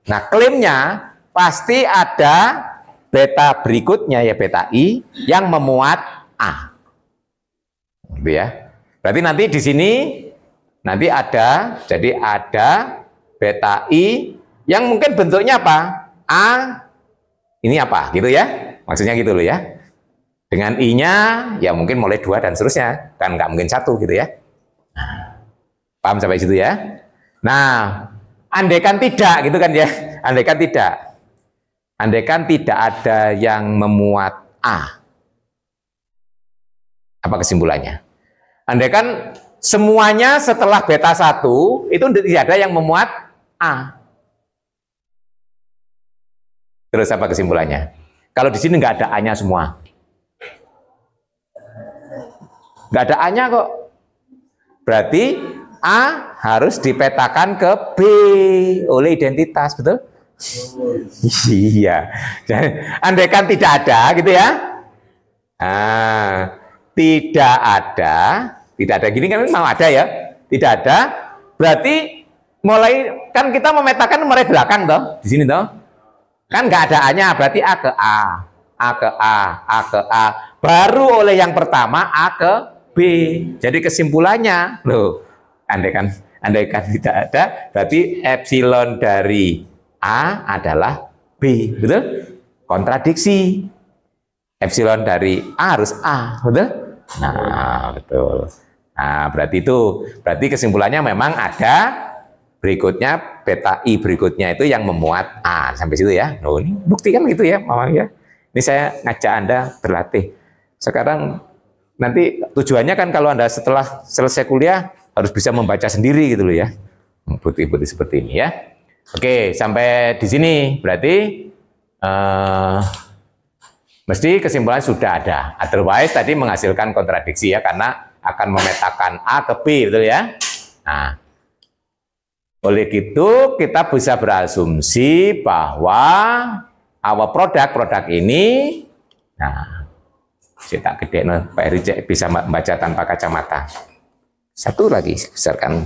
S1: Nah, klaimnya pasti ada beta berikutnya ya beta I yang memuat A. Gitu ya. Berarti nanti di sini nanti ada, jadi ada beta I yang mungkin bentuknya apa? A ini apa? Gitu ya. Maksudnya gitu loh ya. Dengan I-nya ya mungkin mulai 2 dan seterusnya. Kan nggak mungkin 1 gitu ya. Paham sampai situ ya? Nah, andaikan tidak gitu kan ya. Andaikan tidak. Andaikan tidak ada yang memuat A. Apa kesimpulannya? Andaikan semuanya setelah beta 1 itu tidak ada yang memuat A. Terus apa kesimpulannya? Kalau di sini nggak ada A-nya semua. Nggak ada A-nya kok. Berarti A harus dipetakan ke B oleh identitas, betul? Iya. Andaikan tidak ada, gitu ya. Nah, tidak ada gini kan mau ada ya. Tidak ada, berarti mulai kan kita memetakan mulai belakang toh, di sini toh. Kan nggak ada A-nya, berarti A ke A, A ke A, A ke A. Baru oleh yang pertama A ke B. Jadi kesimpulannya, loh, andaikan tidak ada, berarti epsilon dari A adalah B, betul? Kontradiksi. Epsilon dari A harus A, betul? Nah, betul. Nah, berarti kesimpulannya memang ada berikutnya beta I berikutnya itu yang memuat A. Sampai situ ya. Oh, ini buktikan gitu ya, Mama ya. Ini saya ngajak Anda berlatih. Sekarang nanti tujuannya kan kalau Anda setelah selesai kuliah harus bisa membaca sendiri gitu loh ya. Bukti-bukti seperti ini ya. Oke, sampai di sini berarti mesti kesimpulan sudah ada. Otherwise tadi menghasilkan kontradiksi ya, karena akan memetakan A ke B, betul ya. Nah, oleh itu kita bisa berasumsi bahwa produk ini, nah, saya tak gede, Pak Heri bisa membaca tanpa kacamata. Satu lagi besarkan.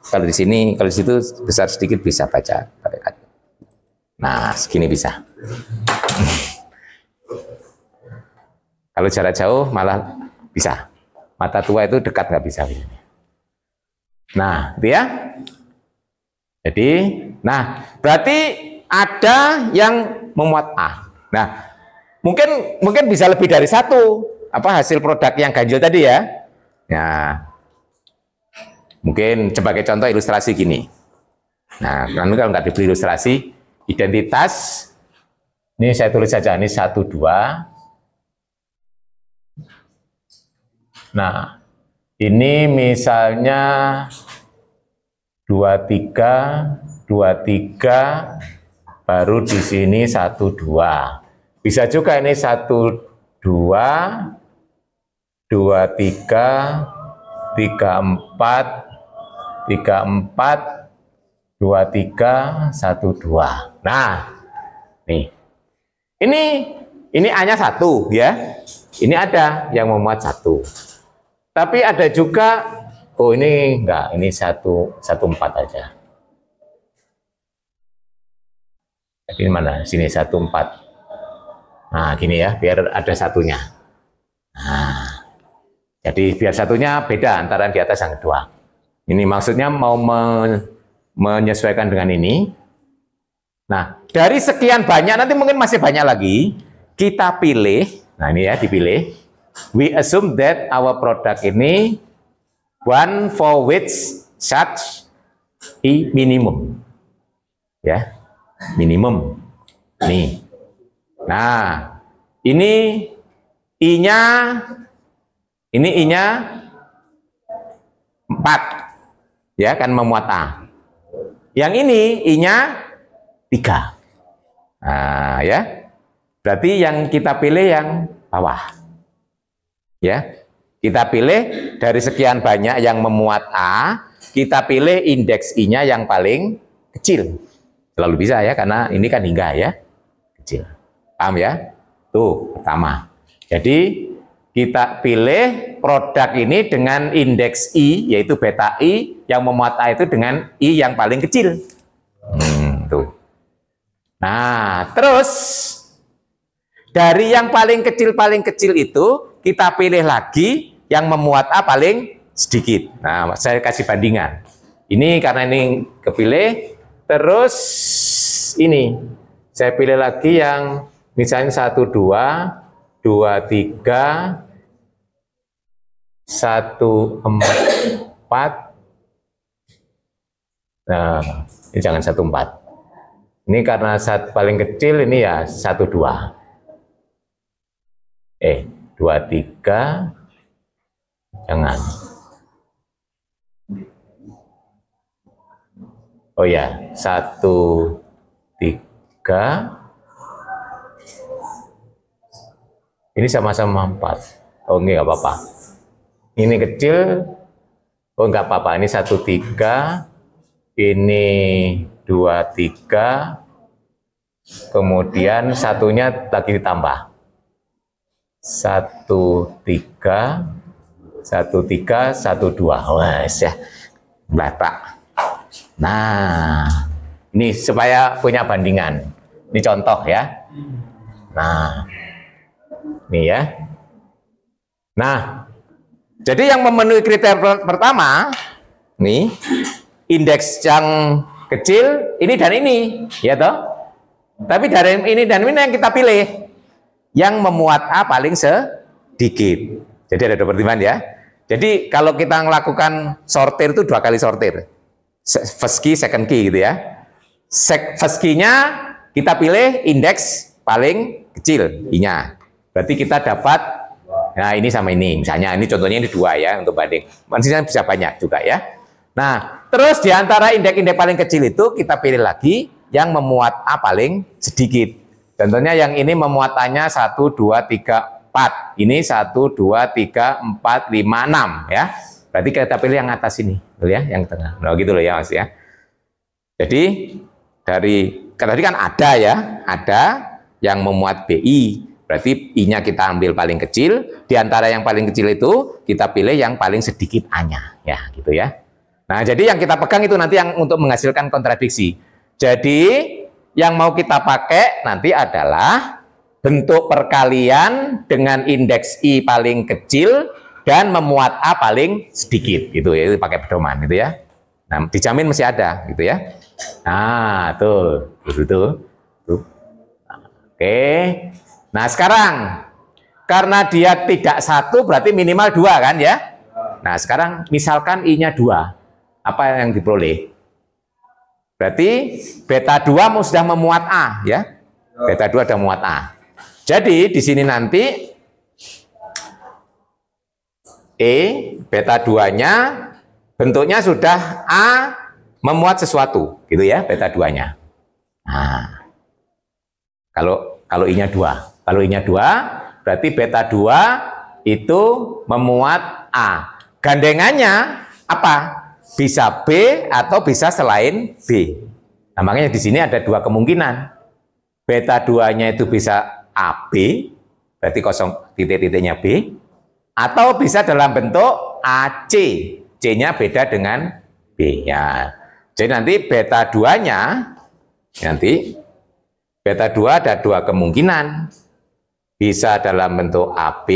S1: Kalau di sini, kalau di situ besar sedikit bisa baca pakai kaki. Nah, segini bisa. Kalau jarak jauh malah bisa. Mata tua itu dekat nggak bisa. Nah, itu ya. Jadi, nah berarti ada yang memuat A. Nah, mungkin bisa lebih dari satu. Apa hasil produk yang ganjil tadi ya? Nah, mungkin sebagai contoh ilustrasi gini. Nah, kalau nggak diberi ilustrasi, identitas, ini saya tulis saja, ini 1, 2. Nah, ini misalnya 23, baru di sini 1, 2. Bisa juga ini 1, 2, 3, 4, 3, 4, 2, 3, 1, 2. Nah, nih. Ini A-nya 1 ya. Ini ada yang memuat 1. Tapi ada juga, oh ini enggak, ini 1, 4 aja. Jadi mana? Sini 1, 4. Nah, gini ya, biar ada satunya. Nah, jadi biar satunya beda antara di atas yang kedua. Ini maksudnya mau menyesuaikan dengan ini. Nah, dari sekian banyak, nanti mungkin masih banyak lagi, kita pilih, nah ini ya, dipilih. We assume that our product ini one for which such I minimum. Ya, minimum. Nih. Nah, ini I-nya 4. Ya, kan memuat A. Yang ini I-nya 3. Nah, ya. Berarti yang kita pilih yang bawah. Ya. Kita pilih dari sekian banyak yang memuat A, kita pilih indeks I-nya yang paling kecil. Selalu bisa ya, karena ini kan hingga ya. Kecil. Paham ya? Tuh, pertama. Jadi, kita pilih produk ini dengan indeks I, yaitu beta I, yang memuat A itu dengan I yang paling kecil. Tuh. Nah, terus dari yang paling kecil itu, kita pilih lagi yang memuat A paling sedikit. Nah, saya kasih bandingan. Ini karena ini kepilih, terus ini. Saya pilih lagi yang misalnya 1, 2, 3, 1, 4, Nah, ini jangan 14. Ini karena paling kecil ini ya 12. 23. Jangan. Oh ya, 1, 3. Ini sama-sama 4. Oh, ini nggak apa-apa. Ini kecil. Oh, nggak apa-apa. Ini 1, 3. Ini 2, 3. Kemudian satunya lagi ditambah. 1, 3. 1, 3, 1, 2. Wah, ya. Belakang. Nah, ini supaya punya bandingan. Ini contoh ya. Nah, ini ya. Nah, jadi yang memenuhi kriteria pertama, nih, indeks yang kecil, ini dan ini, ya toh? Tapi dari ini dan ini yang kita pilih, yang memuat A paling sedikit. Jadi ada 2 pertimbangan ya. Jadi kalau kita melakukan sortir itu 2 kali sortir. First key, second key gitu ya. First key-nya kita pilih indeks paling kecil, I-nya. Berarti kita dapat, nah ini sama ini. Misalnya ini contohnya ini 2 ya untuk banding. Maksudnya bisa banyak juga ya. Nah, terus di antara indeks-indeks paling kecil itu kita pilih lagi yang memuat A paling sedikit. Contohnya yang ini memuatannya 1, 2, 3, 4. Ini 1, 2, 3, 4, 5, 6 ya. Berarti kita pilih yang atas ini, ya, yang tengah. Nah, gitu loh ya Mas ya. Jadi tadi kan ada ya, ada yang memuat BI. Berarti I-nya kita ambil paling kecil, di antara yang paling kecil itu kita pilih yang paling sedikit A-nya, ya, gitu ya. Nah, jadi yang kita pegang itu nanti yang untuk menghasilkan kontradiksi. Jadi yang mau kita pakai nanti adalah bentuk perkalian dengan indeks I paling kecil dan memuat A paling sedikit, gitu ya, itu pakai pedoman gitu ya. Nah, dijamin masih ada gitu ya. Nah, tuh. Oke. Nah, sekarang karena dia tidak 1 berarti minimal 2 kan ya. Nah, sekarang misalkan I-nya 2. Apa yang diperoleh? Berarti beta 2 sudah memuat A ya. Beta 2 sudah memuat A. Jadi di sini nanti beta 2-nya bentuknya sudah A memuat sesuatu gitu ya, beta 2-nya. Nah, kalau I-nya 2. Kalau I-nya 2 berarti beta 2 itu memuat A. Gandengannya apa? Bisa B atau bisa selain B. Nah, makanya di sini ada 2 kemungkinan. Beta 2-nya itu bisa AB, berarti titik-titiknya B, atau bisa dalam bentuk AC, C-nya beda dengan B. Ya. Jadi nanti beta 2-nya, nanti beta 2 ada 2 kemungkinan. Bisa dalam bentuk AB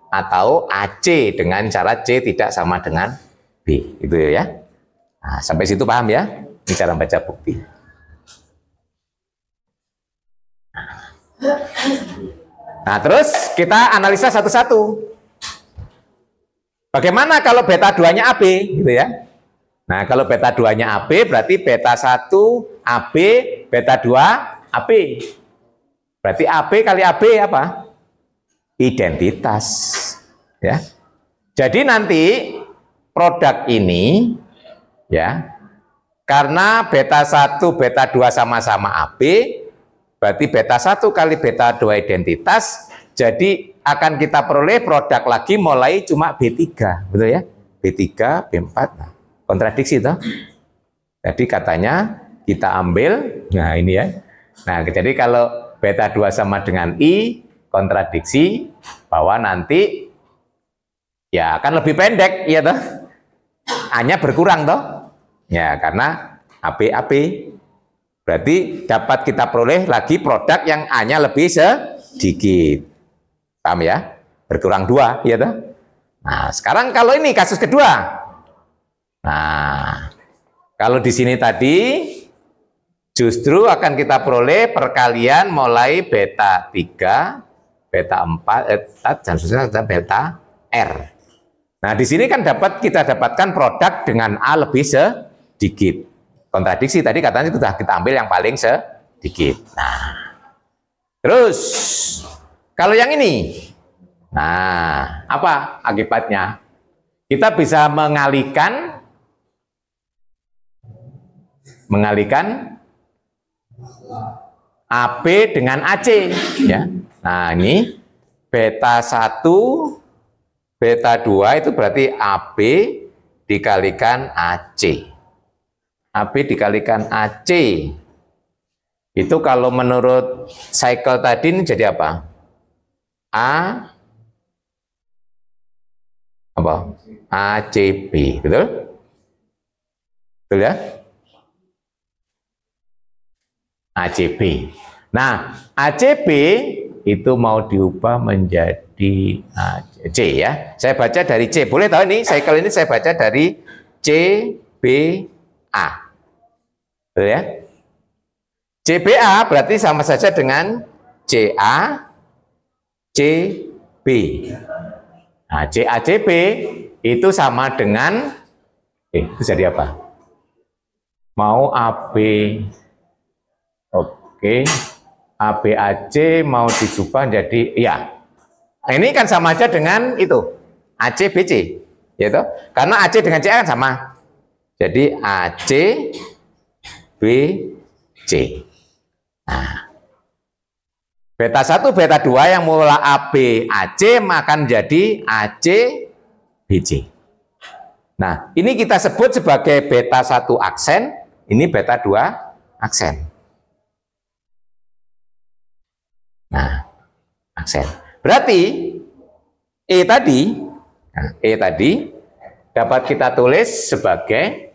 S1: atau AC dengan cara C tidak sama dengan B, itu ya. Nah, sampai situ paham ya? Ini cara baca bukti. Nah, terus kita analisa satu-satu. Bagaimana kalau beta 2-nya AB, gitu ya? Nah, kalau beta 2-nya AB, berarti beta 1 AB, beta 2 AB. Berarti AB kali AB apa? Identitas. Ya. Jadi nanti produk ini ya, karena beta 1 beta 2 sama-sama AB, berarti beta 1 kali beta 2 identitas, jadi akan kita peroleh produk lagi mulai cuma B3, betul ya? B3, B4, nah, kontradiksi toh. Jadi katanya kita ambil, nah ini ya. Nah, jadi kalau beta 2 sama dengan I, kontradiksi bahwa nanti ya akan lebih pendek, iya toh? A-nya berkurang toh? Ya, karena AB. Berarti dapat kita peroleh lagi produk yang A-nya lebih sedikit. Paham ya? Berkurang 2, iya toh? Nah, sekarang kalau ini kasus kedua. Nah, kalau di sini tadi justru akan kita peroleh perkalian mulai beta 3, beta 4, dan seterusnya beta R. Nah, di sini kan kita dapatkan produk dengan A lebih sedikit. kontradiksi. Tadi katanya sudah kita ambil yang paling sedikit. Nah, terus kalau yang ini, nah apa akibatnya? Kita bisa mengalihkan AB dengan AC, ya. Nah, ini beta 1, beta 2 itu berarti AB dikalikan AC. AB dikalikan AC. Itu kalau menurut cycle tadi ini jadi apa? ACB, betul? Betul ya? ACB. Nah, ACB itu mau diubah menjadi C ya. Saya baca dari C. Boleh tahu ini cycle ini saya baca dari CBA. Betul ya? CBA berarti sama saja dengan CA CB. Nah, CACB itu sama dengan itu jadi apa? Mau AB. Oke. ABAC mau diubah jadi ya. Ini kan sama aja dengan itu ACBC, yaitu karena AC dengan CA kan sama. Jadi ACBC. Nah, beta 1, beta 2 yang mula ABAC akan jadi ACBC. Nah, ini kita sebut sebagai beta 1 aksen, ini beta 2 aksen. Nah, aksen. Berarti E tadi dapat kita tulis sebagai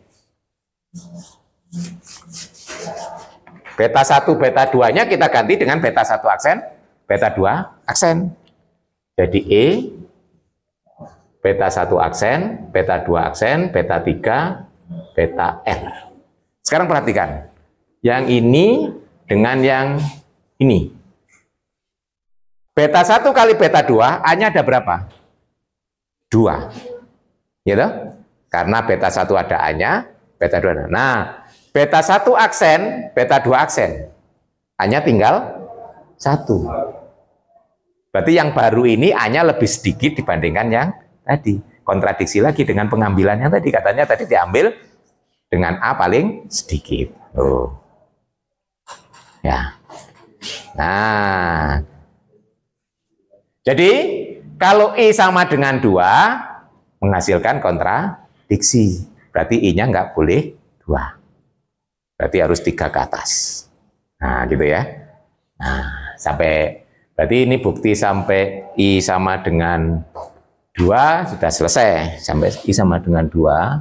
S1: beta 1, beta 2-nya kita ganti dengan beta 1 aksen, beta 2 aksen. Jadi E, beta 1 aksen, beta 2 aksen, beta 3, beta R. Sekarang perhatikan, yang ini dengan yang ini. Beta 1 kali beta 2, A-nya ada berapa? 2. Gitu? Karena beta 1 ada A-nya, beta 2 ada. Nah, beta 1 aksen, beta 2 aksen. A-nya tinggal 1. Berarti yang baru ini A-nya lebih sedikit dibandingkan yang tadi. Kontradiksi lagi dengan pengambilan yang tadi. Katanya tadi diambil dengan A paling sedikit. Oh. Ya. Nah, jadi kalau I sama dengan 2 menghasilkan kontradiksi. Berarti I-nya nggak boleh 2. Berarti harus 3 ke atas. Nah, gitu ya. Nah, berarti ini bukti sampai I sama dengan 2 sudah selesai. Sampai I sama dengan 2.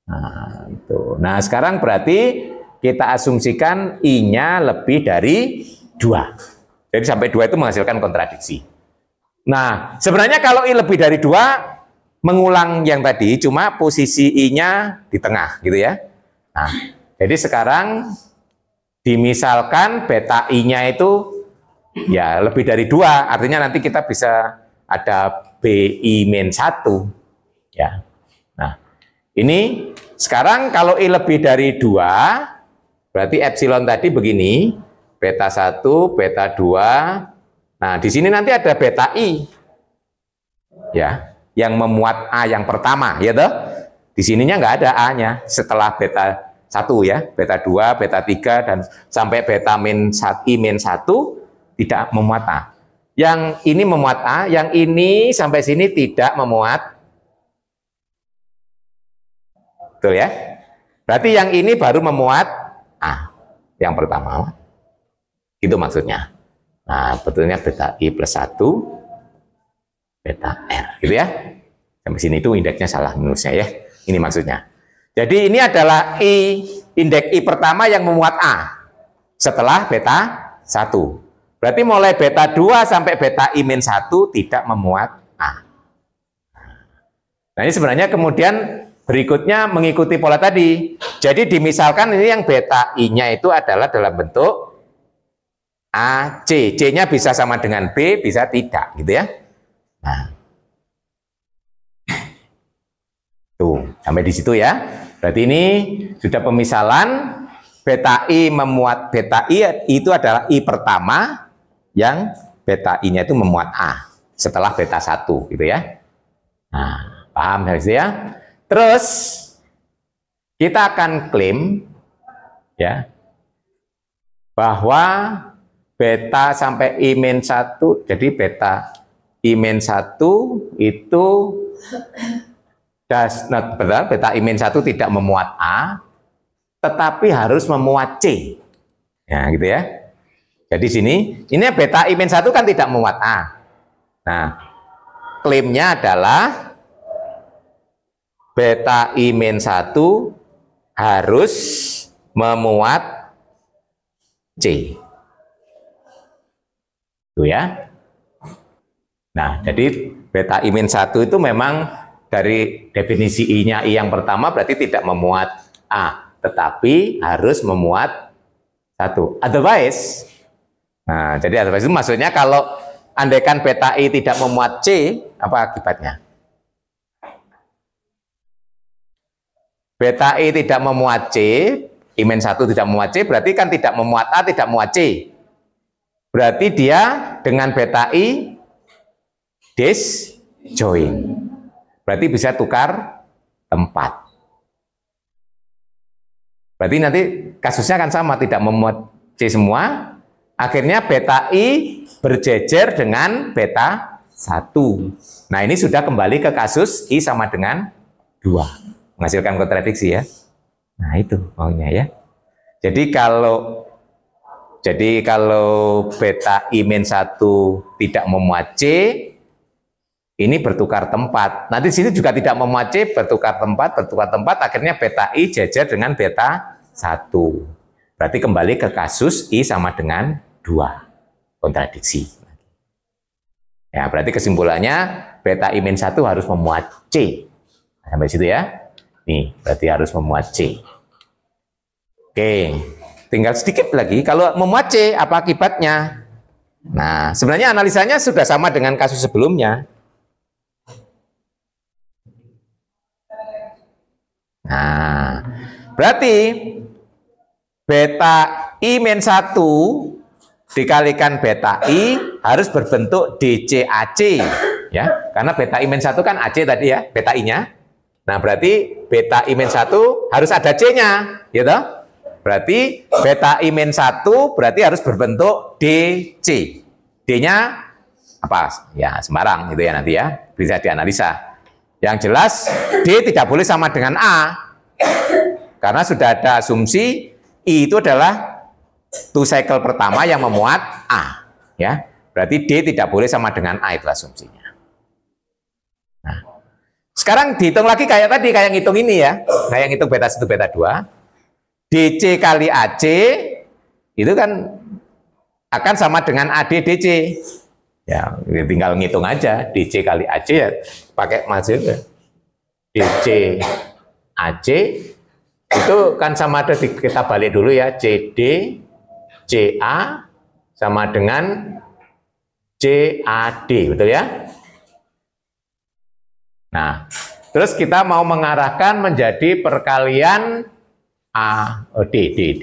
S1: Nah, itu. Nah, sekarang berarti kita asumsikan I-nya lebih dari 2. Jadi sampai 2 itu menghasilkan kontradiksi. Nah, sebenarnya kalau I lebih dari 2, mengulang yang tadi, cuma posisi I-nya di tengah, gitu ya. Nah, jadi sekarang dimisalkan beta I-nya itu ya lebih dari 2, artinya nanti kita bisa ada BI-1. Ya. Nah, ini sekarang kalau I lebih dari 2, berarti epsilon tadi begini, beta 1, beta 2. Nah, di sini nanti ada beta I, ya, yang memuat A yang pertama, ya toh. Di sininya nggak ada A-nya setelah beta 1 ya, beta 2, beta 3 dan sampai beta I-1 tidak memuat A. Yang ini memuat A, yang ini sampai sini tidak memuat. Betul ya? Berarti yang ini baru memuat A, yang pertama. Itu maksudnya. Nah, betulnya beta I plus 1, beta R, gitu ya. Sampai sini itu indeksnya salah menurut saya ya. Ini maksudnya. Jadi ini adalah indeks I pertama yang memuat A setelah beta 1. Berarti mulai beta 2 sampai beta I-1 tidak memuat A. Nah, ini sebenarnya kemudian berikutnya mengikuti pola tadi. Jadi dimisalkan ini yang beta I-nya itu adalah dalam bentuk AC, C-nya bisa sama dengan B, bisa tidak, gitu ya. Nah, tuh sampai di situ ya. Berarti ini sudah pemisalan beta I memuat beta I itu adalah I pertama yang beta I-nya itu memuat A setelah beta 1 gitu ya. Nah, paham dari situ ya? Terus kita akan klaim ya bahwa beta sampai I-1, jadi beta I-1 itu does not, benar, beta I-1 tidak memuat A, tetapi harus memuat C. Ya, gitu ya. Jadi sini, ini beta I-1 kan tidak memuat A. Nah, klaimnya adalah beta I-1 harus memuat C. Itu ya. Nah, jadi beta I-1 itu memang dari definisi I-nya I yang pertama berarti tidak memuat A, tetapi harus memuat 1. Otherwise, nah jadi otherwise itu maksudnya kalau andaikan beta I tidak memuat C, apa akibatnya? Beta I tidak memuat C, I-1 tidak memuat C, berarti kan tidak memuat A, tidak memuat C. Berarti dia dengan beta I disjoin. Berarti bisa tukar tempat. Berarti nanti kasusnya akan sama, tidak memuat C semua. Akhirnya beta I berjejer dengan beta 1. Nah, ini sudah kembali ke kasus I sama dengan 2. Menghasilkan kontradiksi ya. Nah, itu maunya ya. Jadi kalau beta I-1 tidak memuat C, ini bertukar tempat. Nanti sini juga tidak memuat C, bertukar tempat, akhirnya beta I jejer dengan beta 1. Berarti kembali ke kasus I sama dengan 2. Kontradiksi. Ya, berarti kesimpulannya beta I-1 harus memuat C. Sampai situ ya. Nih, berarti harus memuat C. Oke, tinggal sedikit lagi. Kalau memuat C, apa akibatnya? Nah, sebenarnya analisanya sudah sama dengan kasus sebelumnya. Nah, berarti beta I-1 dikalikan beta I harus berbentuk DCAC ya, karena beta I-1 kan AC tadi ya, beta I-nya. Nah, berarti beta I-1 harus ada C-nya, gitu. Berarti beta I-1 berarti harus berbentuk DC. D-nya apa? Ya, sembarang gitu ya nanti ya, bisa dianalisa. Yang jelas D tidak boleh sama dengan A, karena sudah ada asumsi I itu adalah two cycle pertama yang memuat A, ya. Berarti D tidak boleh sama dengan A, itu asumsinya. Nah, sekarang dihitung lagi kayak tadi, kayak ngitung ini ya, kayak ngitung beta 1, beta 2. DC kali AC itu kan akan sama dengan AD DC. Ya, tinggal ngitung aja DC kali AC ya, pakai masuk DC AC itu kan sama ada, kita balik dulu ya, CD CA sama dengan CAD, betul ya? Nah, terus kita mau mengarahkan menjadi perkalian D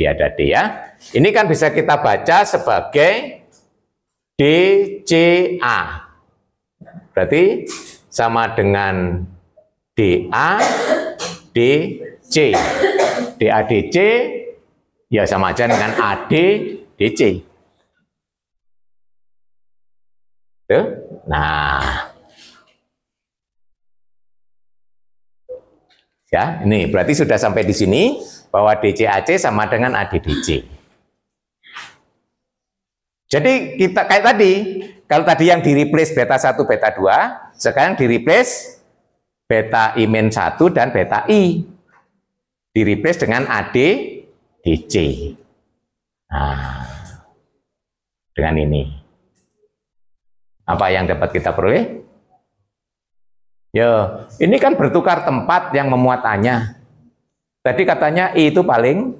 S1: ada D ya. Ini kan bisa kita baca sebagai DCA. Berarti sama dengan DA DC. DA DC ya sama aja dengan AD DC. Tuh. Nah. Ya, ini berarti sudah sampai di sini bahwa DCAC sama dengan ADDC. Jadi kita kayak tadi, kalau tadi yang di replace beta 1, beta 2, sekarang di replace beta I-1 dan beta I. Di replace dengan ADDC. Nah, dengan ini. Apa yang dapat kita peroleh? Ya, ini kan bertukar tempat yang memuat A-nya. Tadi katanya I itu paling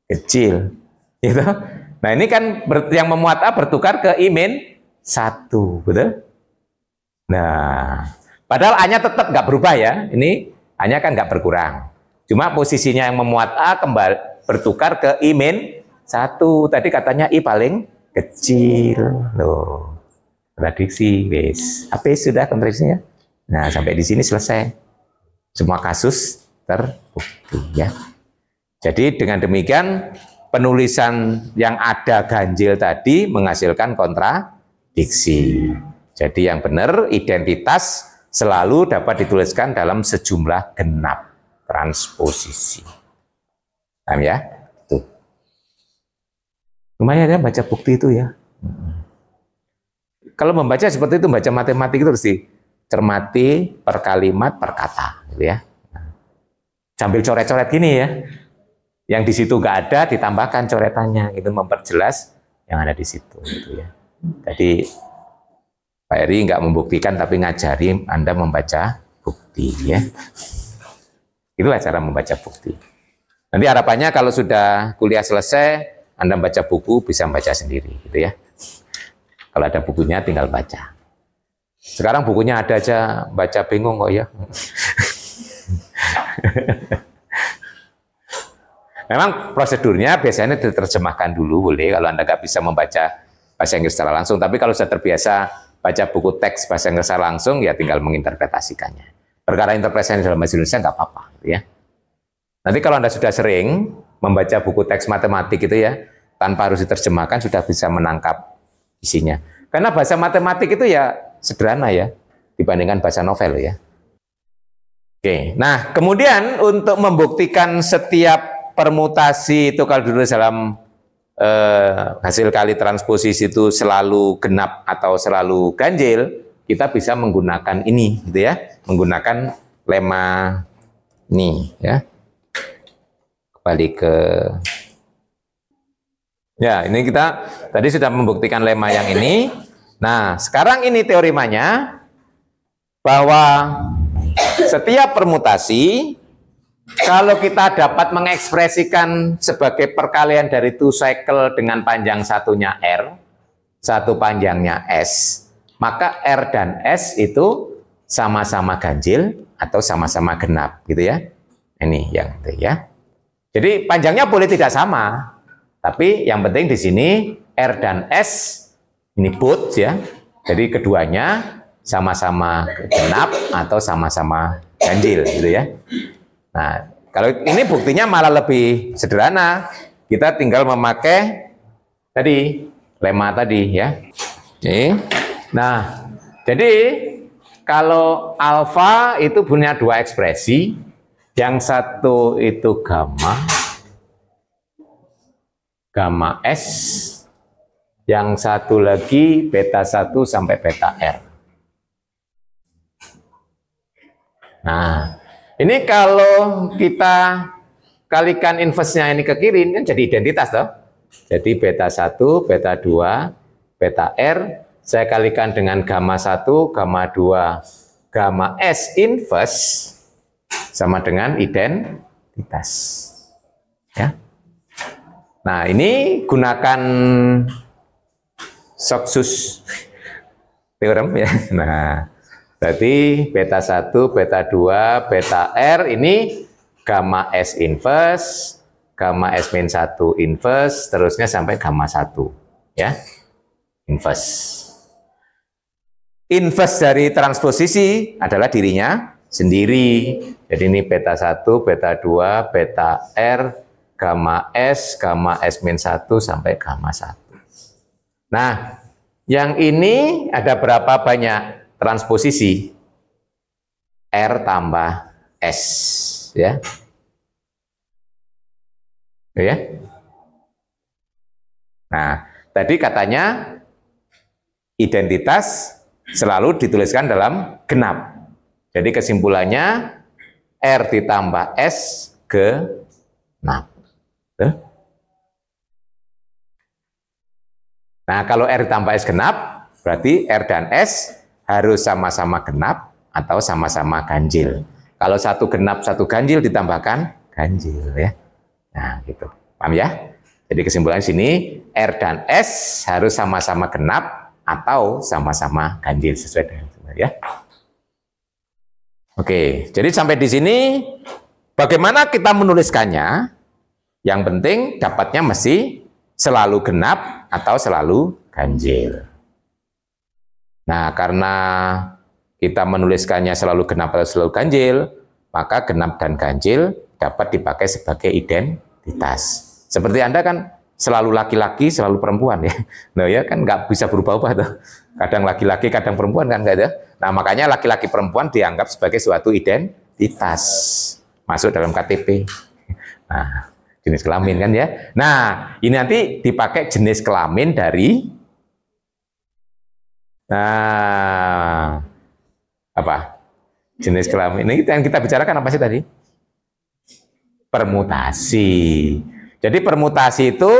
S1: kecil. Gitu. Nah, ini kan yang memuat A bertukar ke I-1, betul? Nah, padahal A-nya tetap nggak berubah ya. Ini A-nya kan nggak berkurang. Cuma posisinya yang memuat A kembali bertukar ke I min 1. Tadi katanya I paling kecil. Loh. Kontradiksi, wis. Apa sudah kontradiksinya? Nah, sampai di sini selesai. Semua kasus terbukti ya. Jadi dengan demikian penulisan yang ada ganjil tadi menghasilkan kontradiksi. Jadi yang benar identitas selalu dapat dituliskan dalam sejumlah genap transposisi. Paham ya? Tuh. Lumayan ya baca bukti itu ya. Kalau membaca seperti itu, baca matematik itu harus dicermati per kalimat per kata, gitu ya. Sambil coret-coret gini ya. Yang di situ nggak ada ditambahkan coretannya, itu memperjelas yang ada di situ, gitu ya. Jadi Pak Eri nggak membuktikan tapi ngajari Anda membaca bukti ya. Itulah cara membaca bukti. Nanti harapannya kalau sudah kuliah selesai, Anda baca buku bisa baca sendiri, gitu ya. Kalau ada bukunya tinggal baca. Sekarang bukunya ada aja, baca bingung kok ya. Memang prosedurnya biasanya diterjemahkan dulu boleh kalau Anda nggak bisa membaca bahasa Inggris secara langsung. Tapi kalau sudah terbiasa baca buku teks bahasa Inggris secara langsung, ya tinggal menginterpretasikannya. Perkara interpretasi dalam bahasa Indonesia nggak apa-apa, gitu ya. Nanti kalau Anda sudah sering membaca buku teks matematik itu ya, tanpa harus diterjemahkan sudah bisa menangkap isinya. Karena bahasa matematik itu ya sederhana ya, dibandingkan bahasa novel ya. Oke, nah kemudian untuk membuktikan setiap permutasi itu kalau dulu dalam hasil kali transposisi itu selalu genap atau selalu ganjil, kita bisa menggunakan ini, gitu ya, menggunakan lemma ini, ya. Kembali ke, ya ini kita tadi sudah membuktikan lemma yang ini. Nah, sekarang ini teoremanya bahwa setiap permutasi kalau kita dapat mengekspresikan sebagai perkalian dari 2 cycle dengan panjang satunya R, satu panjangnya S, maka R dan S itu sama-sama ganjil atau sama-sama genap, gitu ya. Ini yang itu ya. Jadi panjangnya boleh tidak sama, tapi yang penting di sini R dan S ini both ya. Jadi keduanya sama-sama genap atau sama-sama ganjil, gitu ya. Nah, kalau ini buktinya malah lebih sederhana. Kita tinggal memakai tadi lemma tadi ya. Oke. Nah, jadi kalau alfa itu punya 2 ekspresi, yang satu itu gamma S, yang satu lagi beta 1 sampai beta R. Nah, ini kalau kita kalikan inverse-nya ini ke kiri, kan jadi identitas toh. Jadi beta 1, beta 2, beta R, saya kalikan dengan gamma 1, gamma 2, gamma S inverse, sama dengan identitas. Ya. Nah, ini gunakan Stokes teorem ya. Nah, berarti beta 1, beta 2, beta R ini gamma S inverse, gamma S-1 inverse, terusnya sampai gamma 1 ya. Inverse. Inverse dari transposisi adalah dirinya sendiri. Jadi ini beta 1, beta 2, beta R, gamma S-1 sampai gamma 1. Nah, yang ini ada berapa banyak transposisi? R tambah S, ya. Ya. Nah, tadi katanya identitas selalu dituliskan dalam genap. Jadi kesimpulannya R ditambah S genap. Nah, kalau R ditambah S genap, berarti R dan S harus sama-sama genap atau sama-sama ganjil. Kalau satu genap, satu ganjil ditambahkan ganjil ya. Nah, gitu. Paham ya? Jadi kesimpulannya sini R dan S harus sama-sama genap atau sama-sama ganjil sesuai dengan ya. Oke, jadi sampai di sini Bagaimana kita menuliskannya? Yang penting dapatnya mesti selalu genap atau selalu ganjil. Nah, karena kita menuliskannya selalu genap atau selalu ganjil, maka genap dan ganjil dapat dipakai sebagai identitas. Seperti Anda kan selalu laki-laki, selalu perempuan ya. Nah ya kan nggak bisa berubah-ubah tuh. Kadang laki-laki, kadang perempuan kan nggak ada. Nah makanya laki-laki perempuan dianggap sebagai suatu identitas. Masuk dalam KTP. Nah, jenis kelamin kan ya. Nah, ini nanti dipakai jenis kelamin dari apa? Jenis kelamin. Ini yang kita bicarakan apa sih tadi? Permutasi. Jadi permutasi itu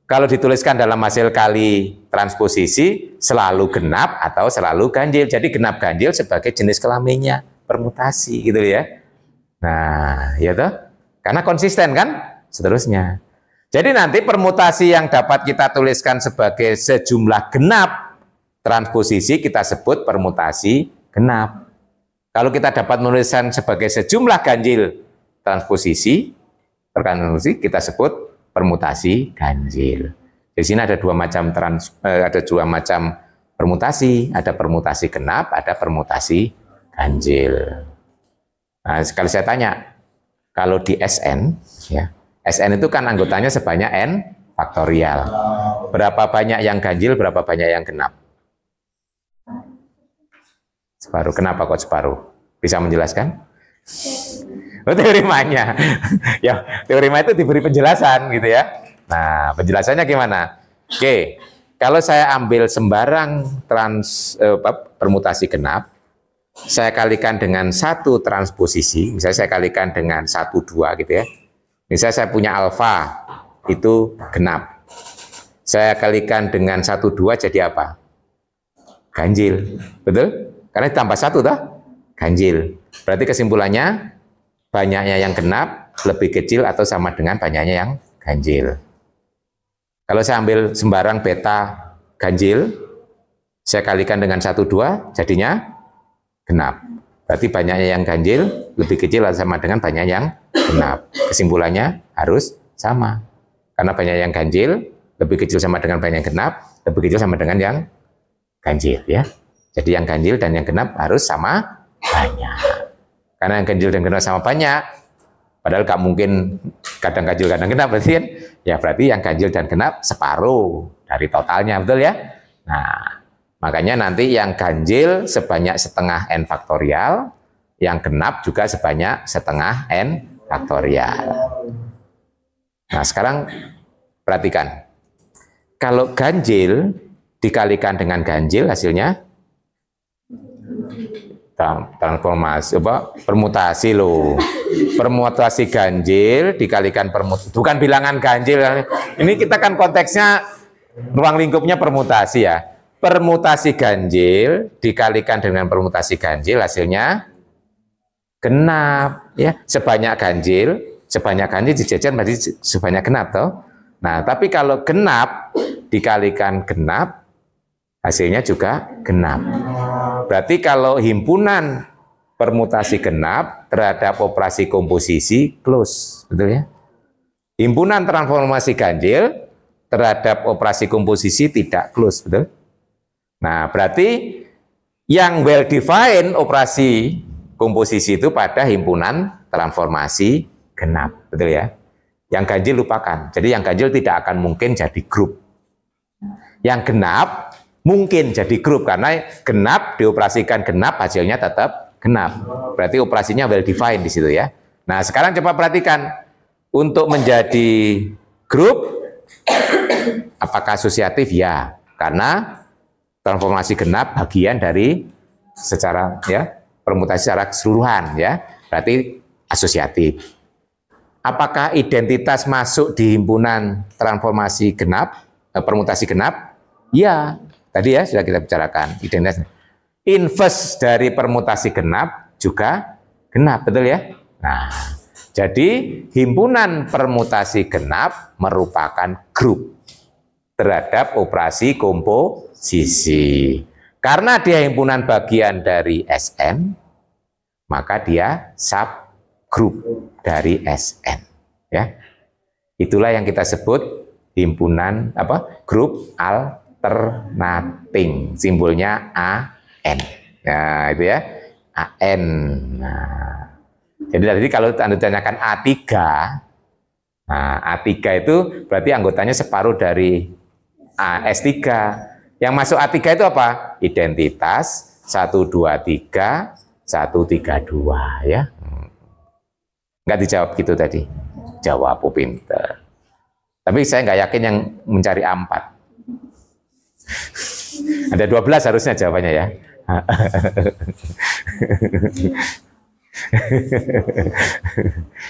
S1: kalau dituliskan dalam hasil kali transposisi selalu genap atau selalu ganjil. Jadi genap ganjil sebagai jenis kelaminnya permutasi gitu ya. Nah, ya toh? Karena konsisten kan? Seterusnya. Jadi nanti permutasi yang dapat kita tuliskan sebagai sejumlah genap transposisi kita sebut permutasi genap. Kalau kita dapat menuliskan sebagai sejumlah ganjil transposisi kita sebut permutasi ganjil. Di sini ada dua macam permutasi, ada permutasi genap, ada permutasi ganjil. Nah, sekali saya tanya, kalau di SN, ya, SN itu kan anggotanya sebanyak N faktorial. Berapa banyak yang ganjil, berapa banyak yang genap? Separuh. Kenapa kok separuh? Bisa menjelaskan? Oh, teorimanya. Ya, teorima itu diberi penjelasan gitu ya. Nah, penjelasannya gimana? Oke, kalau saya ambil sembarang permutasi genap, saya kalikan dengan satu transposisi, misalnya saya kalikan dengan 1, 2 gitu ya. Misalnya saya punya alfa, itu genap. Saya kalikan dengan 1, 2 jadi apa? Ganjil, betul? Karena ditambah 1 toh? Ganjil. Berarti kesimpulannya, banyaknya yang genap lebih kecil atau sama dengan banyaknya yang ganjil. Kalau saya ambil sembarang beta ganjil, saya kalikan dengan 1, 2, jadinya genap. Berarti banyaknya yang ganjil lebih kecil atau sama dengan banyak yang genap. Kesimpulannya harus sama. Karena banyak yang ganjil lebih kecil sama dengan banyak yang genap, lebih kecil sama dengan yang ganjil ya. Jadi yang ganjil dan yang genap harus sama banyak. Karena yang ganjil dan genap sama banyak, padahal gak mungkin kadang ganjil kadang genap, berarti kan? Ya berarti yang ganjil dan genap separuh dari totalnya, betul ya? Nah, makanya nanti yang ganjil sebanyak setengah N faktorial, yang genap juga sebanyak setengah N faktorial. Nah sekarang perhatikan, kalau ganjil dikalikan dengan ganjil hasilnya transformasi permutasi loh. Permutasi ganjil dikalikan bukan bilangan ganjil. Ini kita kan konteksnya ruang lingkupnya permutasi ya. Permutasi ganjil dikalikan dengan permutasi ganjil hasilnya genap ya. Sebanyak ganjil dijajar berarti sebanyak genap toh. Nah, tapi kalau genap dikalikan genap hasilnya juga genap. Berarti kalau himpunan permutasi genap terhadap operasi komposisi close, betul ya? Himpunan transformasi ganjil terhadap operasi komposisi tidak close, betul? Nah, berarti yang well defined operasi komposisi itu pada himpunan transformasi genap, betul ya? Yang ganjil lupakan. Jadi yang ganjil tidak akan mungkin jadi grup. Yang genap mungkin jadi grup karena genap dioperasikan genap hasilnya tetap genap. Berarti operasinya well defined di situ ya. Nah, sekarang coba perhatikan untuk menjadi grup apakah asosiatif? Ya, karena transformasi genap bagian dari secara ya permutasi secara keseluruhan ya. Berarti asosiatif. Apakah identitas masuk di himpunan transformasi genap, permutasi genap? Ya. Tadi ya sudah kita bicarakan identitas. Inverse dari permutasi genap juga genap, betul ya? Nah, jadi himpunan permutasi genap merupakan grup terhadap operasi komposisi. Karena dia himpunan bagian dari SN, maka dia subgrup dari Sn. Ya, itulah yang kita sebut himpunan grup alternating, simbolnya AN. Ya, itu ya, AN. Nah, jadi tadi kalau Anda tanyakan A3, nah, A3 itu berarti anggotanya separuh dari S3. Yang masuk A3 itu apa? Identitas 123, 132 ya. Nggak dijawab gitu tadi. Jawab, pinter. Tapi saya nggak yakin yang mencari A4. Ada 12 harusnya jawabannya ya.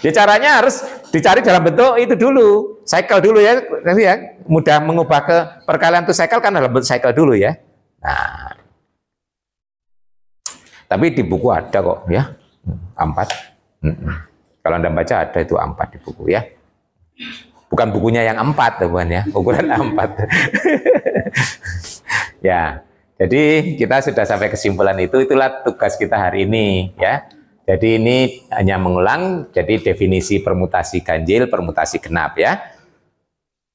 S1: Ya caranya harus dicari dalam bentuk itu dulu, cycle dulu ya, nanti ya mudah mengubah ke perkalian to cycle kan dalam bentuk cycle dulu ya. Nah, tapi di buku ada kok ya, A4. Kalau Anda baca ada itu A4 di buku ya. Bukan bukunya yang A4 teman ya, ukuran A4. Ya, jadi kita sudah sampai kesimpulan itu, itulah tugas kita hari ini ya. Jadi ini hanya mengulang, jadi definisi permutasi ganjil, permutasi genap ya.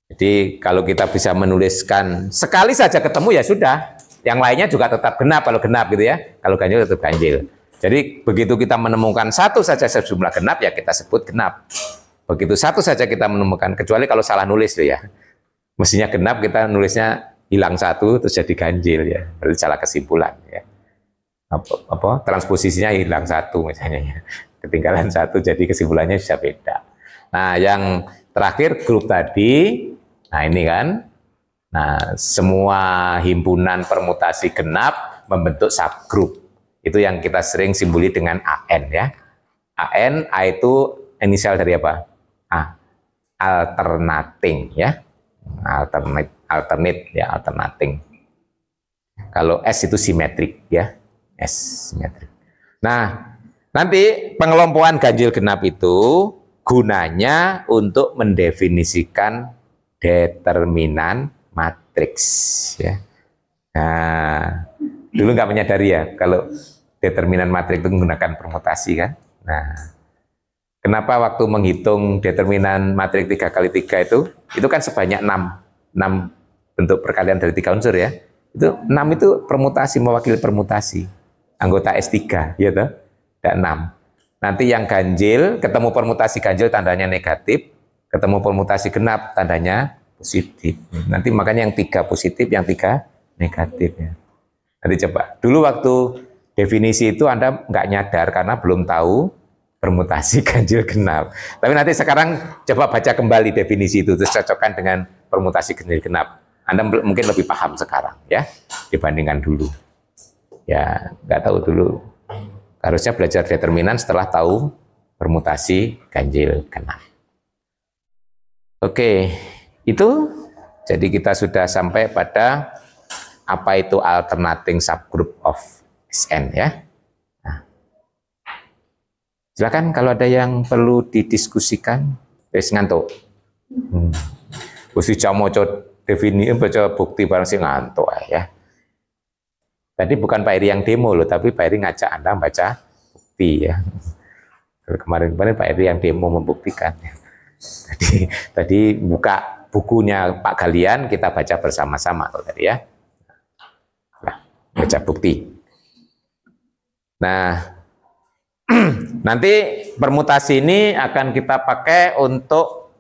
S1: Jadi kalau kita bisa menuliskan sekali saja ketemu ya sudah, yang lainnya juga tetap genap kalau genap gitu ya. Kalau ganjil tetap ganjil. Jadi begitu kita menemukan satu saja sejumlah genap ya kita sebut genap. Begitu satu saja kita menemukan, kecuali kalau salah nulis tuh ya. Mestinya genap kita nulisnya hilang satu terus jadi ganjil ya. Berarti salah kesimpulan ya. Transposisinya hilang satu misalnya ya. Ketinggalan satu jadi kesimpulannya bisa beda. Nah, yang terakhir grup tadi, nah ini kan, nah semua himpunan permutasi genap membentuk subgrup. Itu yang kita sering simboli dengan AN ya. AN, A itu inisial dari apa? A, alternating ya. Alternate ya, alternating. Kalau S itu simetrik ya. S simetrik. Nah, nanti pengelompokan ganjil genap itu gunanya untuk mendefinisikan determinan matriks ya. Nah, dulu nggak menyadari ya kalau determinan matriks itu menggunakan permutasi kan. Nah, kenapa waktu menghitung determinan matriks 3 kali 3 itu kan sebanyak 6 bentuk perkalian dari 3 unsur ya. Itu 6 itu permutasi, mewakili permutasi. Anggota S3, ya toh? Ada 6. Nanti yang ganjil, ketemu permutasi ganjil tandanya negatif, ketemu permutasi genap tandanya positif. Nanti makanya yang 3 positif, yang 3 negatif ya. Nanti coba. Dulu waktu definisi itu Anda nggak nyadar karena belum tahu permutasi ganjil genap. Tapi nanti sekarang coba baca kembali definisi itu, terus cocokkan dengan permutasi ganjil genap. Anda mungkin lebih paham sekarang ya, dibandingkan dulu. Ya, nggak tahu dulu. Harusnya belajar determinan setelah tahu permutasi ganjil genap. Oke, itu jadi kita sudah sampai pada apa itu alternating subgroup of Sn ya. Nah, silakan kalau ada yang perlu didiskusikan, wis ngantuk. Mesti moco definisi baca bukti barang sing ngantuk ya. Tadi bukan Pak Eri yang demo loh, tapi Pak Eri ngajak Anda baca bukti ya. Kemarin-kemarin Pak Eri yang demo membuktikan. Tadi buka bukunya Pak Galian, kita baca bersama-sama tadi ya. Nah, baca bukti. Nah, nanti permutasi ini akan kita pakai untuk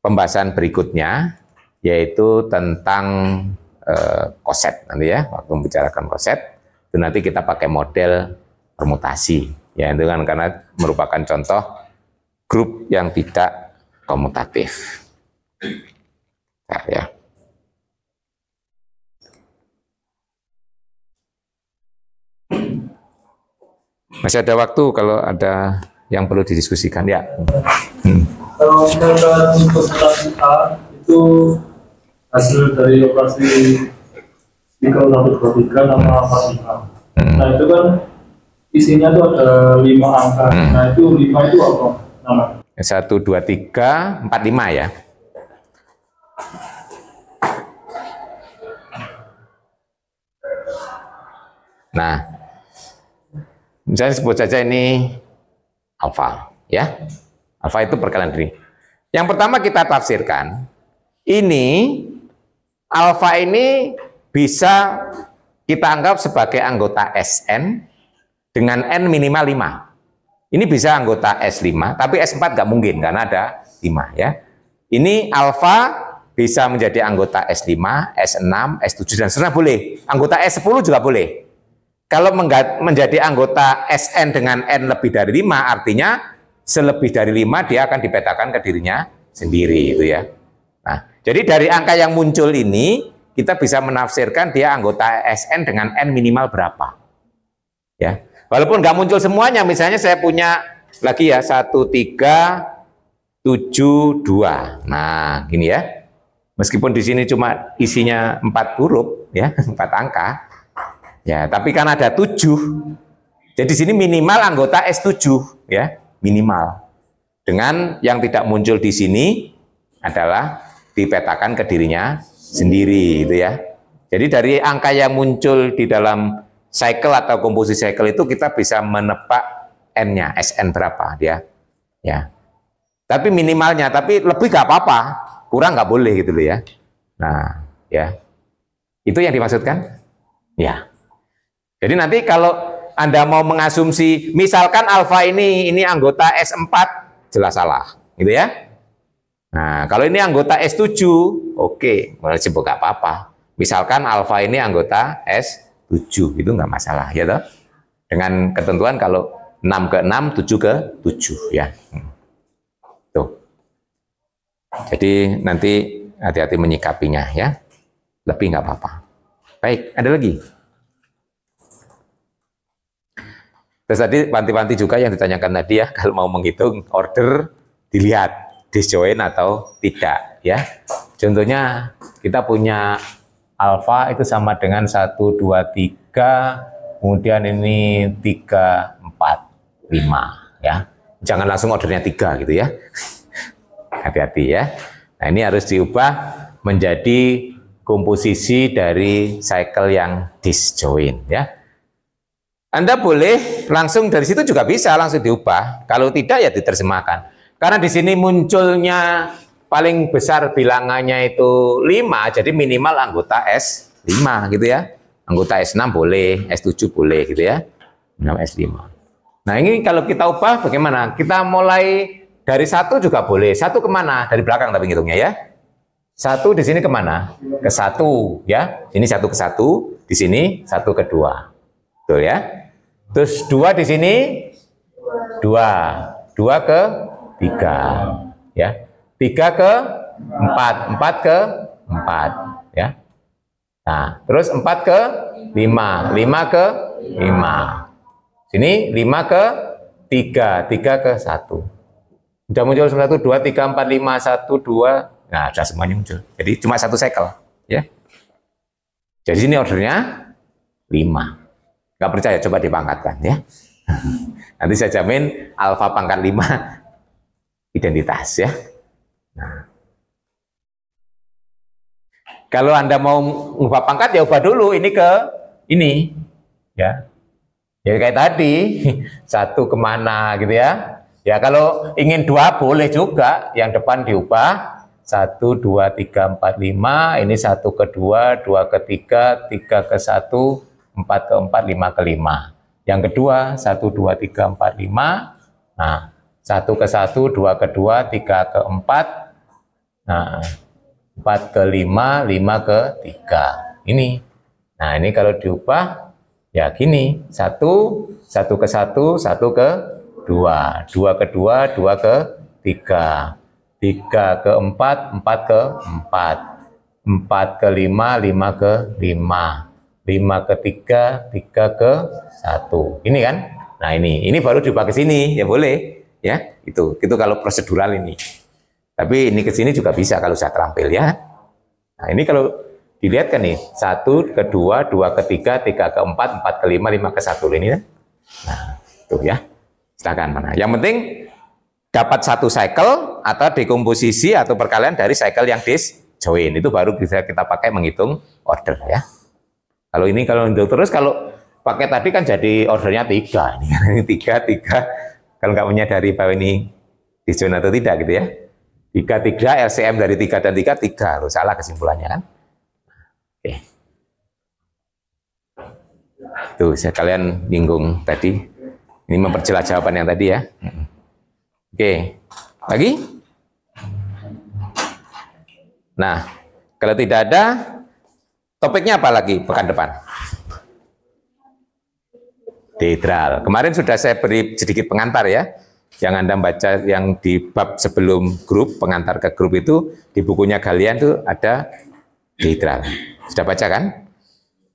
S1: pembahasan berikutnya, yaitu tentang koset nanti ya, waktu membicarakan koset itu nanti kita pakai model permutasi ya, itu kan karena merupakan contoh grup yang tidak komutatif. Nah, ya. Masih ada waktu kalau ada yang perlu didiskusikan ya.
S3: Kalau misalkan permutasi A itu hasil dari operasi nikel 123 sama 45. Nah itu kan isinya tuh ada 5 angka. Nah itu 5 itu apa namanya?
S1: 1, 2, 3, 4, 5 ya. Nah, misalnya sebut saja ini alfa. Ya, alfa itu perkalian dari. Yang pertama kita tafsirkan, ini alfa ini bisa kita anggap sebagai anggota Sn dengan N minimal 5. Ini bisa anggota S5, tapi S4 nggak mungkin karena ada 5 ya. Ini alfa bisa menjadi anggota S5, S6, S7 dan seterusnya boleh. Anggota S10 juga boleh. Kalau menjadi anggota Sn dengan N lebih dari 5, artinya selebih dari 5 dia akan dipetakan ke dirinya sendiri itu ya. Nah, jadi dari angka yang muncul ini kita bisa menafsirkan dia anggota Sn dengan N minimal berapa. Ya. Walaupun nggak muncul semuanya, misalnya saya punya lagi ya 1, 3, 7, 2. Nah, gini ya. Meskipun di sini cuma isinya 4 huruf ya, 4 angka. Ya, tapi kan ada 7. Jadi di sini minimal anggota S7 ya, minimal. Dengan yang tidak muncul di sini adalah dipetakan ke dirinya sendiri itu ya. Jadi dari angka yang muncul di dalam cycle atau komposisi cycle itu kita bisa menebak N-nya, Sn berapa dia. Ya. Tapi minimalnya, tapi lebih nggak apa-apa, kurang nggak boleh gitu loh ya. Nah, ya. Itu yang dimaksudkan? Ya. Jadi nanti kalau Anda mau mengasumsi, misalkan alfa ini anggota S4, jelas salah, gitu ya. Nah, kalau ini anggota S7, oke, disebut nggak apa-apa. Misalkan alfa ini anggota S7, itu nggak masalah, ya toh? Dengan ketentuan kalau 6 ke 6, 7 ke 7, ya. Tuh. Jadi nanti hati-hati menyikapinya, ya. Lebih nggak apa-apa. Baik, ada lagi? Terus tadi panti-panti juga yang ditanyakan tadi ya, kalau mau menghitung order, dilihat disjoin atau tidak ya. Contohnya kita punya alfa itu sama dengan 1, 2, 3, kemudian ini 3, 4, 5 ya. Jangan langsung ordernya 3 gitu ya. Hati-hati ya. Nah, ini harus diubah menjadi komposisi dari cycle yang disjoin ya. Anda boleh langsung dari situ juga bisa langsung diubah. Kalau tidak ya diterjemahkan. Karena di sini munculnya paling besar bilangannya itu 5, jadi minimal anggota S5 gitu ya. Anggota S6 boleh, S7 boleh gitu ya. S5. Nah, ini kalau kita ubah bagaimana? Kita mulai dari 1 juga boleh. 1 kemana? Dari belakang tapi ngitungnya ya. 1 di sini kemana? Ke 1 ya. Ini 1 ke 1, di sini 1 ke 2. Betul ya. Terus 2 di sini 2 ke 3 ya. 3 ke 4, 4 ke 4 ya. Nah, terus 4 ke 5, 5 ke 5. Sini 5 ke 3, 3 ke 1. Sudah muncul 1, 2, 3, 4, 5, 1, 2. Nah, sudah semuanya muncul. Jadi cuma 1 cycle ya. Jadi sini ordernya 5. Nggak percaya, coba dipangkatkan ya. Nanti saya jamin alfa pangkat 5 identitas ya. Nah. Kalau Anda mau ubah pangkat ya ubah dulu ini ke ini ya. Ya kayak tadi 1 kemana gitu ya. Ya kalau ingin 2 boleh juga, yang depan diubah 1, 2, 3, 4, 5, ini 1 ke 2, 2 ke 3, 3 ke 1, 4 ke 4, 5 ke 5. Yang kedua 1, 2, 3, 4, 5. Nah, 1 ke 1, 2 ke 2, 3 ke 4. Nah, 4 ke 5, 5 ke 3. Ini. Nah, ini kalau diubah ya gini, 1 ke 1, 1 ke 2, 2 ke 2, 2 ke 3, 3 ke 4, 4 ke 4, 4 ke 5, 5 ke 5, 5 ke 3, 3 ke 1. Ini kan? Nah, ini baru diubah ke sini, ya boleh ya. Itu kalau prosedural ini. Tapi ini ke sini juga bisa kalau saya terampil ya. Nah, ini kalau dilihat kan nih, 1 ke 2, 2 ke 3, 3 ke 4, 4 ke 5, 5 ke 1 ini kan. Nah, tuh ya. Silakan mana. Yang penting dapat 1 cycle atau dekomposisi atau perkalian dari cycle yang disjoin. Itu baru bisa kita pakai menghitung order ya. Kalau ini kalau terus kalau pakai tadi kan jadi ordernya 3 ini 3, 3, Kalau nggak menyadari bahwa ini disjoint atau tidak gitu ya. 3 LCM dari 3 dan 3 loh, salah kesimpulannya kan. Oke. Tuh, kalian bingung tadi. Ini memperjelas jawaban yang tadi ya. Oke. Lagi? Nah, kalau tidak ada, topiknya apa lagi pekan depan? Dihedral. Kemarin sudah saya beri sedikit pengantar ya. Yang Anda baca yang di bab sebelum grup, pengantar ke grup itu, di bukunya Galian itu ada dihedral. Sudah baca kan?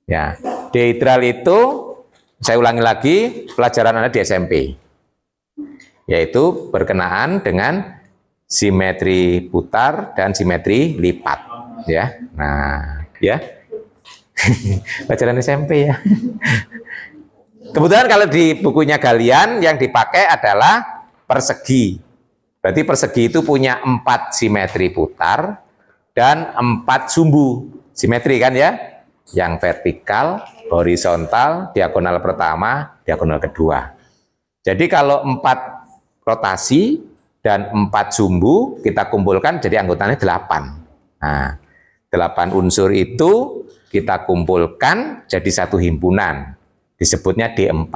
S1: Ya, dihedral itu, saya ulangi lagi, pelajaran Anda di SMP. Yaitu berkenaan dengan simetri putar dan simetri lipat. Ya, nah, ya. Pelajaran SMP ya. Kebetulan kalau di bukunya Galian yang dipakai adalah persegi. Berarti persegi itu punya 4 simetri putar dan 4 sumbu. Simetri kan ya? Yang vertikal, horizontal, diagonal pertama, diagonal kedua. Jadi kalau 4 rotasi dan 4 sumbu kita kumpulkan jadi anggotanya 8. Nah, 8 unsur itu kita kumpulkan jadi satu himpunan. Disebutnya D4.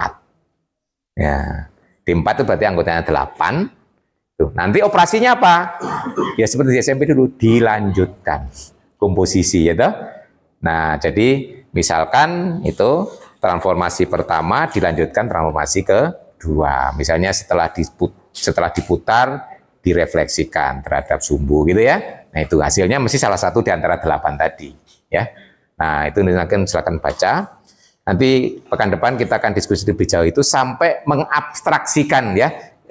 S1: Ya, D4 itu berarti anggotanya 8. Tuh, nanti operasinya apa? Ya seperti di SMP dulu, dilanjutkan komposisi ya toh. Nah, jadi misalkan itu transformasi pertama dilanjutkan transformasi kedua. Misalnya setelah diputar direfleksikan terhadap sumbu gitu ya. Nah, itu hasilnya mesti salah satu di antara 8 tadi ya. Nah, itu silakan baca. Nanti pekan depan kita akan diskusi lebih jauh itu sampai mengabstraksikan ya.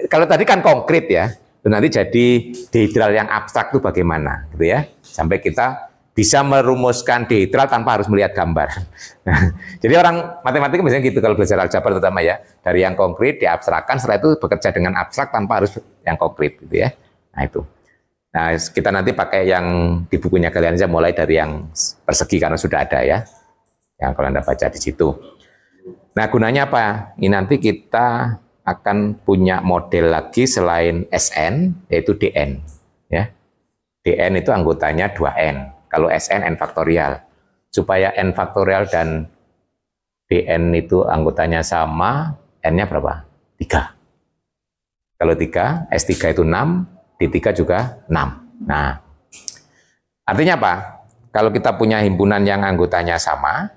S1: Kalau tadi kan konkret ya, nanti jadi dihedral yang abstrak itu bagaimana gitu ya. Sampai kita bisa merumuskan dihedral tanpa harus melihat gambar. Nah, jadi orang matematika biasanya gitu kalau belajar aljabar terutama ya. Dari yang konkret diabstrakkan, setelah itu bekerja dengan abstrak tanpa harus yang konkret gitu ya. Nah itu. Nah kita nanti pakai yang di bukunya kalian aja, mulai dari yang persegi karena sudah ada ya. Yang kalau Anda baca di situ. Nah, gunanya apa? Ini nanti kita akan punya model lagi selain SN, yaitu DN. Ya. DN itu anggotanya 2N. Kalau SN, N faktorial. Supaya N faktorial dan DN itu anggotanya sama, N-nya berapa? 3. Kalau 3, S3 itu 6, D3 juga 6. Nah, artinya apa? Kalau kita punya himpunan yang anggotanya sama,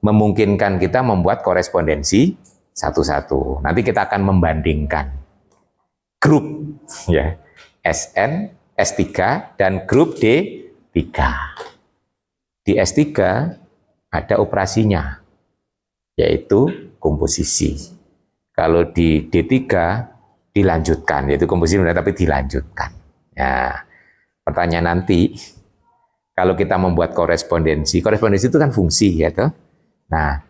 S1: memungkinkan kita membuat korespondensi satu-satu. Nanti kita akan membandingkan grup ya SN, S3 dan grup D3. Di S3 ada operasinya yaitu komposisi. Kalau di D3 dilanjutkan yaitu komposisi tapi dilanjutkan. Ya, pertanyaan nanti kalau kita membuat korespondensi itu kan fungsi ya toh. Nah,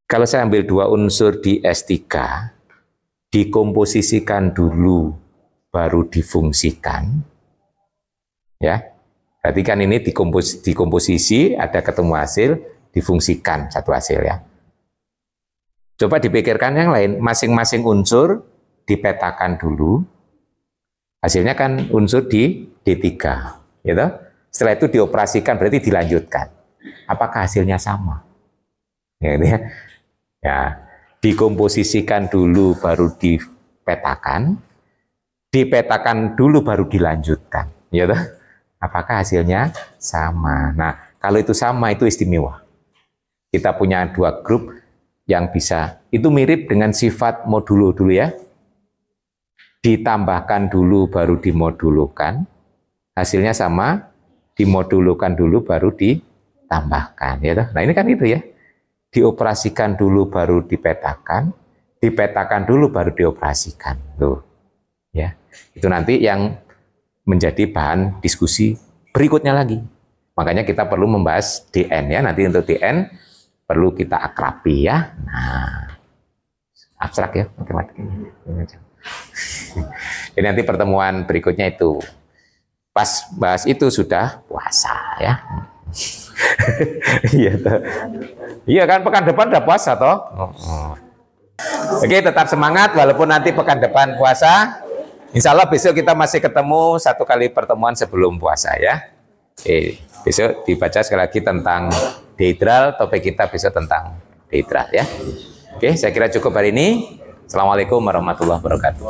S1: kalau saya ambil 2 unsur di S3, dikomposisikan dulu, baru difungsikan, ya. Berarti kan ini dikomposisi, ada ketemu hasil, difungsikan satu hasil ya. Coba dipikirkan yang lain, masing-masing unsur dipetakan dulu, hasilnya kan unsur di D3, gitu. Setelah itu dioperasikan, berarti dilanjutkan. Apakah hasilnya sama? Ya, dikomposisikan dulu baru dipetakan dulu baru dilanjutkan, ya toh? Apakah hasilnya sama? Nah, kalau itu sama itu istimewa. Kita punya 2 grup yang bisa, itu mirip dengan sifat modulo dulu ya. Ditambahkan dulu baru dimodulukan, hasilnya sama, dimodulukan dulu baru ditambahkan, ya toh? Nah, ini kan itu ya. Dioperasikan dulu baru dipetakan dulu baru dioperasikan. Tuh. Ya. Itu nanti yang menjadi bahan diskusi berikutnya lagi. Makanya kita perlu membahas DN ya. Nanti untuk DN perlu kita akrabi ya. Nah, abstrak ya matematika. Jadi nanti pertemuan berikutnya itu pas bahas itu sudah puasa ya. Iya, iya kan pekan depan udah puasa toh. Oke, tetap semangat walaupun nanti pekan depan puasa. Insya Allah besok kita masih ketemu 1 kali pertemuan sebelum puasa ya. Oke, besok dibaca sekali lagi tentang dihidral, topik kita besok tentang dihidral ya. Oke, saya kira cukup hari ini. Assalamualaikum warahmatullahi wabarakatuh.